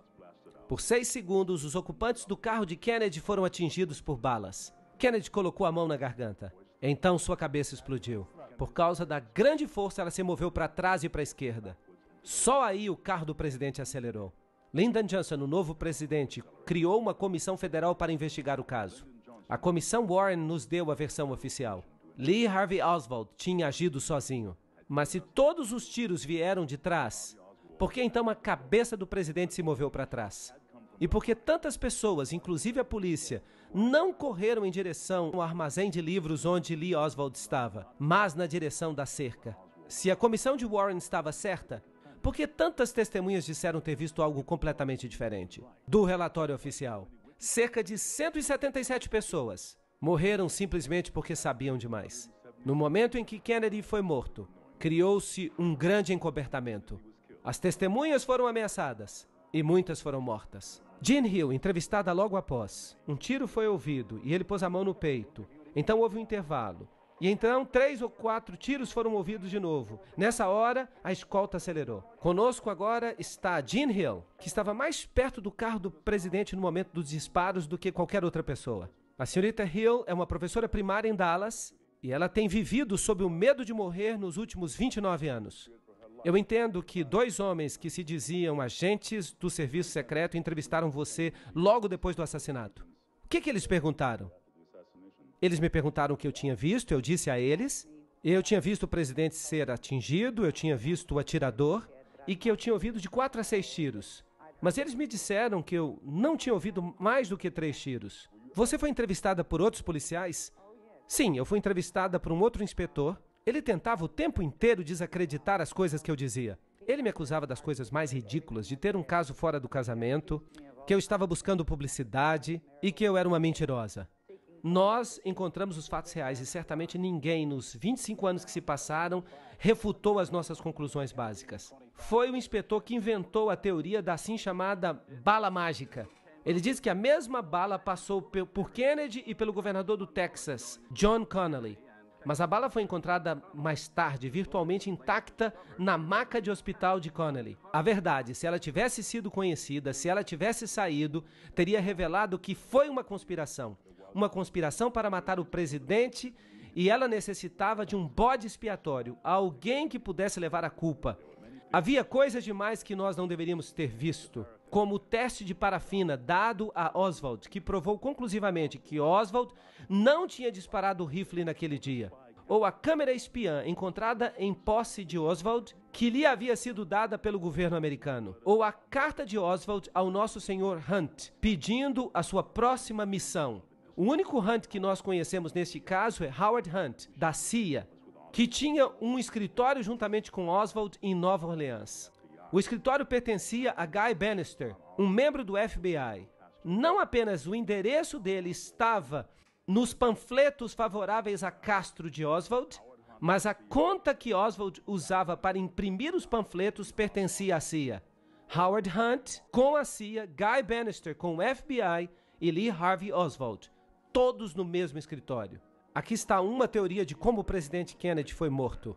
Speaker 1: Por 6 segundos, os ocupantes do carro de Kennedy foram atingidos por balas. Kennedy colocou a mão na garganta. Então sua cabeça explodiu. Por causa da grande força, ela se moveu para trás e para a esquerda. Só aí o carro do presidente acelerou. Lyndon Johnson, o novo presidente, criou uma comissão federal para investigar o caso. A comissão Warren nos deu a versão oficial. Lee Harvey Oswald tinha agido sozinho. Mas se todos os tiros vieram de trás, por que então a cabeça do presidente se moveu para trás? E por que tantas pessoas, inclusive a polícia, não correram em direção ao armazém de livros onde Lee Oswald estava, mas na direção da cerca? Se a comissão de Warren estava certa, por que tantas testemunhas disseram ter visto algo completamente diferente? Do relatório oficial, cerca de 177 pessoas morreram simplesmente porque sabiam demais. No momento em que Kennedy foi morto, criou-se um grande encobertamento. As testemunhas foram ameaçadas e muitas foram mortas. Jean Hill, entrevistada logo após. Um tiro foi ouvido e ele pôs a mão no peito. Então houve um intervalo. E então 3 ou 4 tiros foram ouvidos de novo. Nessa hora, a escolta acelerou. Conosco agora está Jean Hill, que estava mais perto do carro do presidente no momento dos disparos do que qualquer outra pessoa. A senhorita Hill é uma professora primária em Dallas e ela tem vivido sob o medo de morrer nos últimos 29 anos. Eu entendo que 2 homens que se diziam agentes do serviço secreto entrevistaram você logo depois do assassinato. O que eles perguntaram? Eles me perguntaram o que eu tinha visto, eu disse a eles. Eu tinha visto o presidente ser atingido, eu tinha visto o atirador e que eu tinha ouvido de 4 a 6 tiros. Mas eles me disseram que eu não tinha ouvido mais do que 3 tiros. Você foi entrevistada por outros policiais? Sim, eu fui entrevistada por um outro inspetor. Ele tentava o tempo inteiro desacreditar as coisas que eu dizia. Ele me acusava das coisas mais ridículas, de ter um caso fora do casamento, que eu estava buscando publicidade e que eu era uma mentirosa. Nós encontramos os fatos reais e certamente ninguém, nos 25 anos que se passaram, refutou as nossas conclusões básicas. Foi o inspetor que inventou a teoria da assim chamada bala mágica. Ele diz que a mesma bala passou por Kennedy e pelo governador do Texas, John Connally. Mas a bala foi encontrada mais tarde, virtualmente intacta, na maca de hospital de Connally. A verdade, se ela tivesse sido conhecida, se ela tivesse saído, teria revelado que foi uma conspiração. Uma conspiração para matar o presidente e ela necessitava de um bode expiatório, alguém que pudesse levar a culpa. Havia coisas demais que nós não deveríamos ter visto, como o teste de parafina dado a Oswald, que provou conclusivamente que Oswald não tinha disparado o rifle naquele dia, ou a câmera espiã encontrada em posse de Oswald, que lhe havia sido dada pelo governo americano, ou a carta de Oswald ao nosso senhor Hunt, pedindo a sua próxima missão. O único Hunt que nós conhecemos neste caso é Howard Hunt, da CIA, que tinha um escritório juntamente com Oswald em Nova Orleans. O escritório pertencia a Guy Bannister, um membro do FBI. Não apenas o endereço dele estava nos panfletos favoráveis a Castro de Oswald, mas a conta que Oswald usava para imprimir os panfletos pertencia à CIA. Howard Hunt com a CIA, Guy Bannister com o FBI e Lee Harvey Oswald, todos no mesmo escritório. Aqui está uma teoria de como o presidente Kennedy foi morto.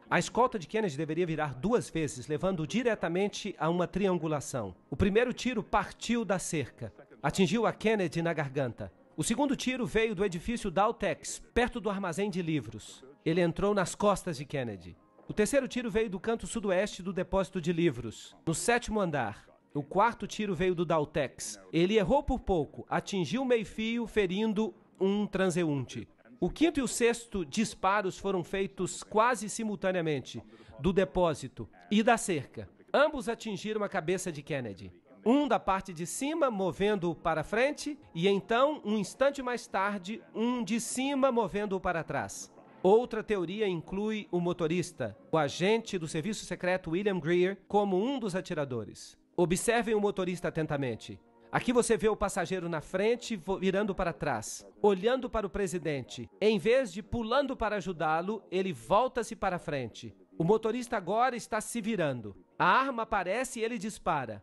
Speaker 1: A escolta de Kennedy deveria virar 2 vezes, levando diretamente a uma triangulação. O primeiro tiro partiu da cerca, atingiu a Kennedy na garganta. O segundo tiro veio do edifício Daltex, perto do armazém de livros. Ele entrou nas costas de Kennedy. O terceiro tiro veio do canto sudoeste do depósito de livros, no 7º andar. O quarto tiro veio do Daltex. Ele errou por pouco, atingiu o meio-fio, ferindo um transeunte. O quinto e o sexto disparos foram feitos quase simultaneamente, do depósito e da cerca. Ambos atingiram a cabeça de Kennedy. Um da parte de cima, movendo-o para frente, e então, um instante mais tarde, um de cima, movendo-o para trás. Outra teoria inclui o motorista, o agente do serviço secreto William Greer, como um dos atiradores. Observem o motorista atentamente. Aqui você vê o passageiro na frente, virando para trás, olhando para o presidente. Em vez de pulando para ajudá-lo, ele volta-se para frente. O motorista agora está se virando. A arma aparece e ele dispara.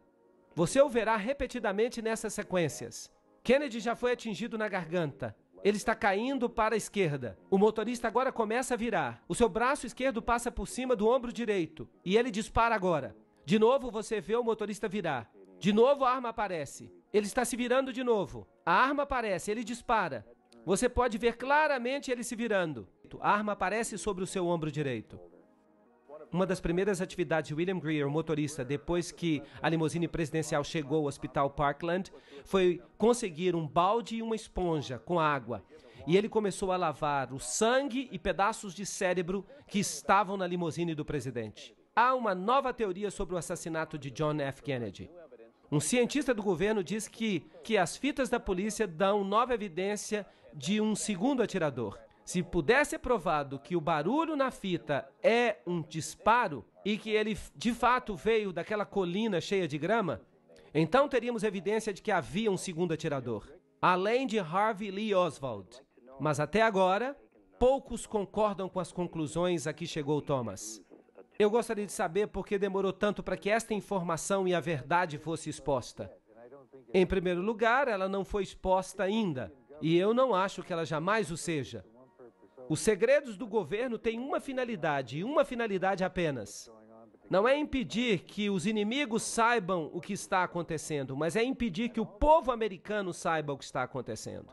Speaker 1: Você o verá repetidamente nessas sequências. Kennedy já foi atingido na garganta. Ele está caindo para a esquerda. O motorista agora começa a virar. O seu braço esquerdo passa por cima do ombro direito. E ele dispara agora. De novo você vê o motorista virar. De novo a arma aparece. Ele está se virando de novo. A arma aparece, ele dispara. Você pode ver claramente ele se virando. A arma aparece sobre o seu ombro direito. Uma das primeiras atividades de William Greer, o motorista, depois que a limusine presidencial chegou ao Hospital Parkland, foi conseguir um balde e uma esponja com água. E ele começou a lavar o sangue e pedaços de cérebro que estavam na limusine do presidente. Há uma nova teoria sobre o assassinato de John F. Kennedy. Um cientista do governo diz que as fitas da polícia dão nova evidência de um segundo atirador. Se puder ser provado que o barulho na fita é um disparo e que ele de fato veio daquela colina cheia de grama, então teríamos evidência de que havia um segundo atirador, além de Harvey Lee Oswald. Mas até agora, poucos concordam com as conclusões a que chegou Thomas. Eu gostaria de saber por que demorou tanto para que esta informação e a verdade fosse exposta. Em primeiro lugar, ela não foi exposta ainda, e eu não acho que ela jamais o seja. Os segredos do governo têm uma finalidade, e uma finalidade apenas. Não é impedir que os inimigos saibam o que está acontecendo, mas é impedir que o povo americano saiba o que está acontecendo.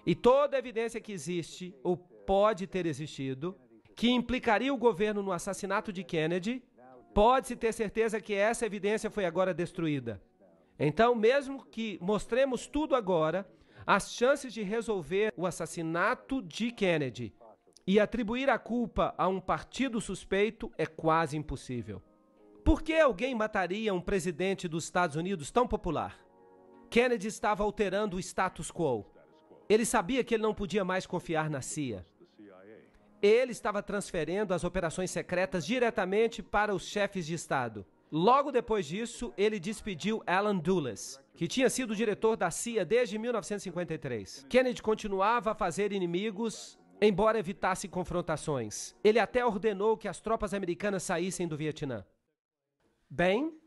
Speaker 1: E toda evidência que existe, ou pode ter existido, que implicaria o governo no assassinato de Kennedy, pode-se ter certeza que essa evidência foi agora destruída. Então, mesmo que mostremos tudo agora, as chances de resolver o assassinato de Kennedy e atribuir a culpa a um partido suspeito é quase impossível. Por que alguém mataria um presidente dos Estados Unidos tão popular? Kennedy estava alterando o status quo. Ele sabia que ele não podia mais confiar na CIA. Ele estava transferindo as operações secretas diretamente para os chefes de Estado. Logo depois disso, ele despediu Alan Dulles, que tinha sido diretor da CIA desde 1953. Kennedy continuava a fazer inimigos, embora evitasse confrontações. Ele até ordenou que as tropas americanas saíssem do Vietnã. Bem,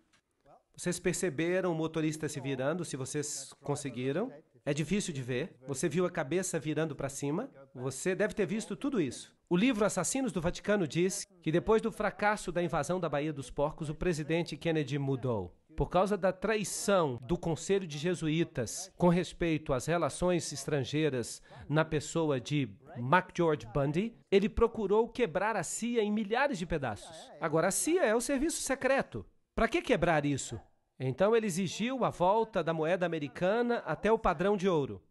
Speaker 1: vocês perceberam o motorista se virando, se vocês conseguiram. É difícil de ver. Você viu a cabeça virando para cima. Você deve ter visto tudo isso. O livro Assassinos do Vaticano diz que depois do fracasso da invasão da Baía dos Porcos, o presidente Kennedy mudou. Por causa da traição do Conselho de Jesuítas com respeito às relações estrangeiras na pessoa de McGeorge Bundy, ele procurou quebrar a CIA em milhares de pedaços. Agora, a CIA é o serviço secreto. Para que quebrar isso? Então ele exigiu a volta da moeda americana até o padrão de ouro.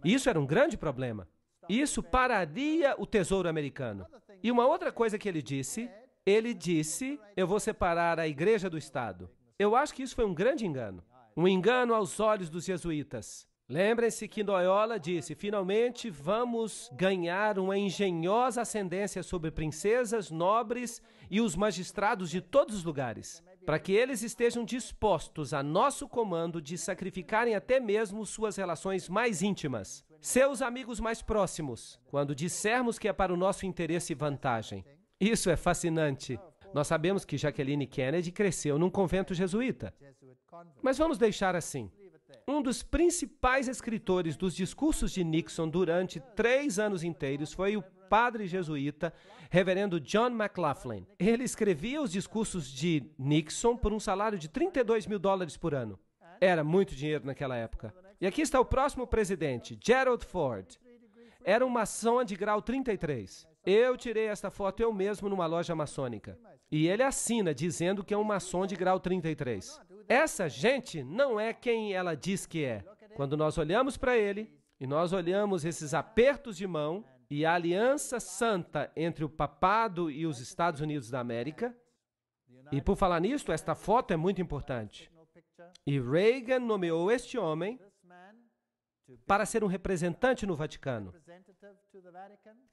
Speaker 1: Isso era um grande problema. Isso pararia o tesouro americano. E uma outra coisa que ele disse, eu vou separar a igreja do Estado. Eu acho que isso foi um grande engano. Um engano aos olhos dos jesuítas. Lembrem-se que Loyola disse, finalmente vamos ganhar uma engenhosa ascendência sobre princesas, nobres e os magistrados de todos os lugares, para que eles estejam dispostos a nosso comando de sacrificarem até mesmo suas relações mais íntimas, seus amigos mais próximos, quando dissermos que é para o nosso interesse e vantagem. Isso é fascinante. Nós sabemos que Jacqueline Kennedy cresceu num convento jesuíta. Mas vamos deixar assim. Um dos principais escritores dos discursos de Nixon durante 3 anos inteiros foi o padre jesuíta, reverendo John McLaughlin. Ele escrevia os discursos de Nixon por um salário de $32 mil por ano. Era muito dinheiro naquela época. E aqui está o próximo presidente, Gerald Ford. Era um maçom de grau 33. Eu tirei esta foto eu mesmo numa loja maçônica. E ele assina dizendo que é um maçom de grau 33. Essa gente não é quem ela diz que é. Quando nós olhamos para ele, e nós olhamos esses apertos de mão e a aliança santa entre o papado e os Estados Unidos da América, e por falar nisso, esta foto é muito importante. E Reagan nomeou este homem para ser um representante no Vaticano.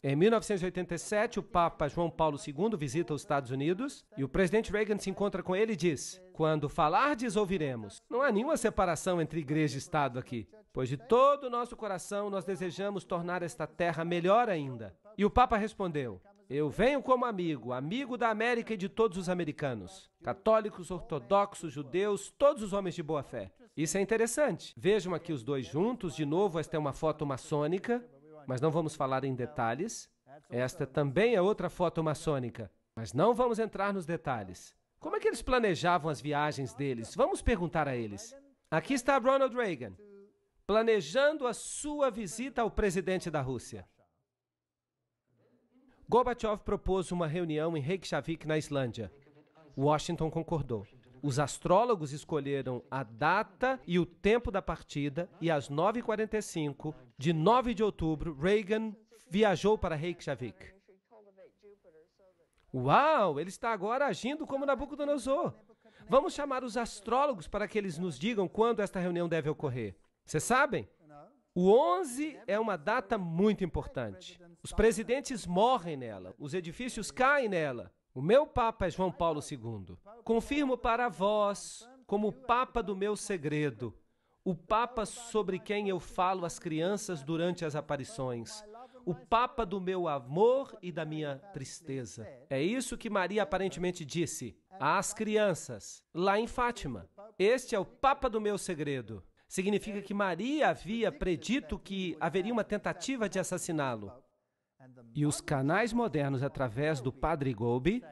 Speaker 1: Em 1987, o Papa João Paulo II visita os Estados Unidos e o presidente Reagan se encontra com ele e diz, quando falardes, ouviremos. Não há nenhuma separação entre igreja e Estado aqui, pois de todo o nosso coração nós desejamos tornar esta terra melhor ainda. E o Papa respondeu, Eu venho como amigo, amigo da América e de todos os americanos. Católicos, ortodoxos, judeus, todos os homens de boa fé. Isso é interessante. Vejam aqui os dois juntos. De novo, esta é uma foto maçônica, mas não vamos falar em detalhes. Esta também é outra foto maçônica, mas não vamos entrar nos detalhes. Como é que eles planejavam as viagens deles? Vamos perguntar a eles. Aqui está Ronald Reagan, planejando a sua visita ao presidente da Rússia. Gorbachev propôs uma reunião em Reykjavik, na Islândia. Washington concordou. Os astrólogos escolheram a data e o tempo da partida e às 9h45 de 9 de outubro, Reagan viajou para Reykjavik. Uau, ele está agora agindo como Nabucodonosor. Vamos chamar os astrólogos para que eles nos digam quando esta reunião deve ocorrer. Vocês sabem? O 11 é uma data muito importante. Os presidentes morrem nela, os edifícios caem nela. O meu Papa é João Paulo II. Confirmo para vós, como Papa do meu segredo, o Papa sobre quem eu falo às crianças durante as aparições, o Papa do meu amor e da minha tristeza. É isso que Maria aparentemente disse às crianças, lá em Fátima. Este é o Papa do meu segredo. Significa que Maria havia predito que haveria uma tentativa de assassiná-lo. E os canais modernos, através do Padre Golbi,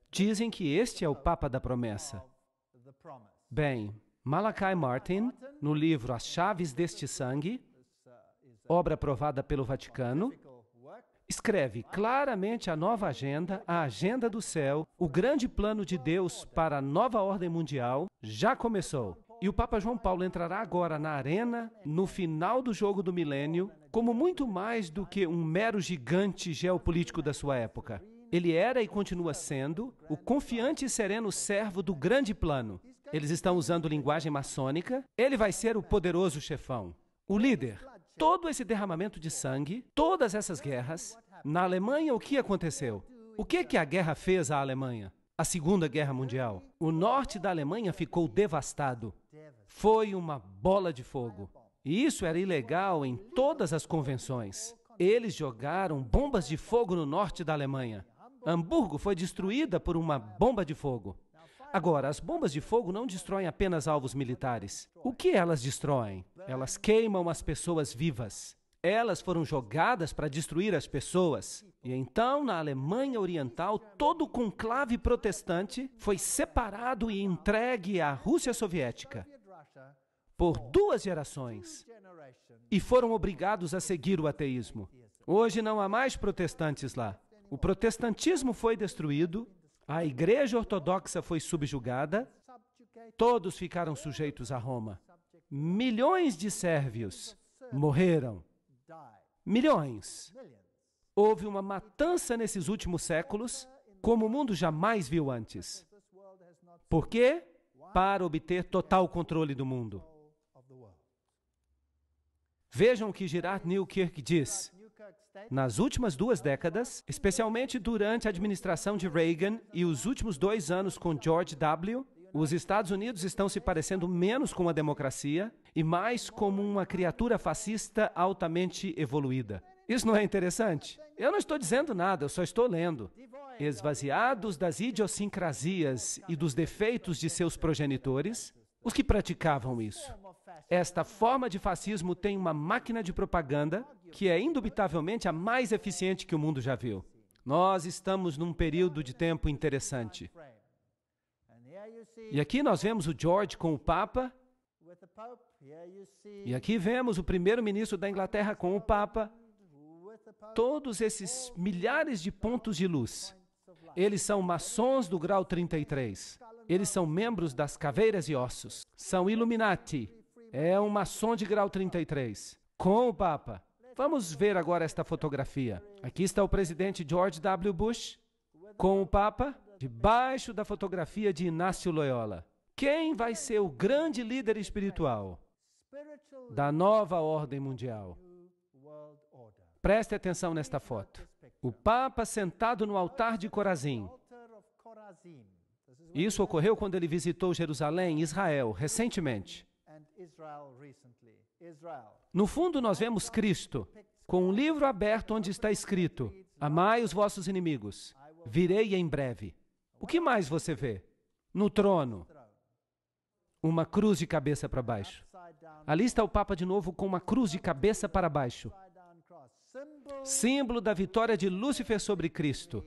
Speaker 1: dizem que este é o Papa da promessa. Bem, Malachi Martin, no livro As Chaves deste Sangue, obra aprovada pelo Vaticano, escreve claramente a nova agenda, a agenda do céu, o grande plano de Deus para a nova ordem mundial já começou. E o Papa João Paulo entrará agora na arena, no final do jogo do milênio, como muito mais do que um mero gigante geopolítico da sua época. Ele era e continua sendo o confiante e sereno servo do grande plano. Eles estão usando linguagem maçônica. Ele vai ser o poderoso chefão, o líder. Todo esse derramamento de sangue, todas essas guerras, na Alemanha o que aconteceu? O que a guerra fez à Alemanha? A Segunda Guerra Mundial. O norte da Alemanha ficou devastado. Foi uma bola de fogo. E isso era ilegal em todas as convenções. Eles jogaram bombas de fogo no norte da Alemanha. Hamburgo foi destruída por uma bomba de fogo. Agora, as bombas de fogo não destroem apenas alvos militares. O que elas destroem? Elas queimam as pessoas vivas. Elas foram jogadas para destruir as pessoas. E então, na Alemanha Oriental, todo o conclave protestante foi separado e entregue à Rússia Soviética por 2 gerações. E foram obrigados a seguir o ateísmo. Hoje não há mais protestantes lá. O protestantismo foi destruído, a Igreja Ortodoxa foi subjugada, todos ficaram sujeitos a Roma. Milhões de sérvios morreram. Milhões. Houve uma matança nesses últimos séculos, como o mundo jamais viu antes. Por quê? Para obter total controle do mundo. Vejam o que Gerard Newkirk diz. Nas últimas 2 décadas, especialmente durante a administração de Reagan e os últimos 2 anos com George W., os Estados Unidos estão se parecendo menos com a democracia e mais como uma criatura fascista altamente evoluída. Isso não é interessante? Eu não estou dizendo nada, eu só estou lendo. Esvaziados das idiosincrasias e dos defeitos de seus progenitores, os que praticavam isso. Esta forma de fascismo tem uma máquina de propaganda que é indubitavelmente a mais eficiente que o mundo já viu. Nós estamos num período de tempo interessante. E aqui nós vemos o George com o Papa, e aqui vemos o primeiro-ministro da Inglaterra com o Papa. Todos esses milhares de pontos de luz, eles são maçons do grau 33. Eles são membros das caveiras e ossos. São Illuminati. É um maçom de grau 33. Com o Papa. Vamos ver agora esta fotografia. Aqui está o presidente George W. Bush com o Papa, debaixo da fotografia de Inácio Loyola. Quem vai ser o grande líder espiritual da nova ordem mundial? Preste atenção nesta foto. O Papa sentado no altar de Corazim. Isso ocorreu quando ele visitou Jerusalém, Israel, recentemente. No fundo, nós vemos Cristo com um livro aberto onde está escrito: amai os vossos inimigos, virei em breve. O que mais você vê? No trono, uma cruz de cabeça para baixo. Ali está o Papa de novo com uma cruz de cabeça para baixo. Símbolo da vitória de Lúcifer sobre Cristo.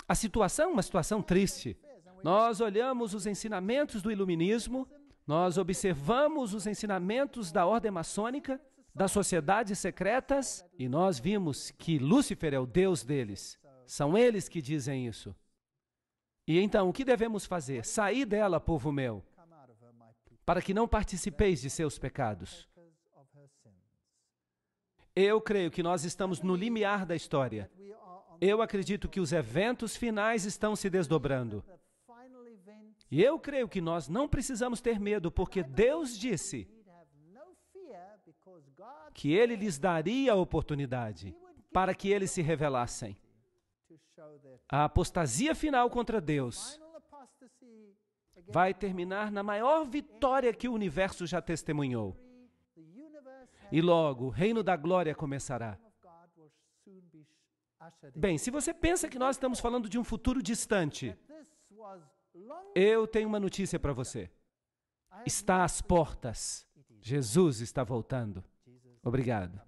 Speaker 1: A situação é uma situação triste. Nós olhamos os ensinamentos do iluminismo, nós observamos os ensinamentos da ordem maçônica, das sociedades secretas, e nós vimos que Lúcifer é o Deus deles. São eles que dizem isso. E então, o que devemos fazer? Sair dela, povo meu, para que não participeis de seus pecados. Eu creio que nós estamos no limiar da história. Eu acredito que os eventos finais estão se desdobrando. E eu creio que nós não precisamos ter medo, porque Deus disse que Ele lhes daria a oportunidade para que eles se revelassem. A apostasia final contra Deus vai terminar na maior vitória que o universo já testemunhou. E logo, o reino da glória começará. Bem, se você pensa que nós estamos falando de um futuro distante, eu tenho uma notícia para você. Está às portas. Jesus está voltando. Obrigado.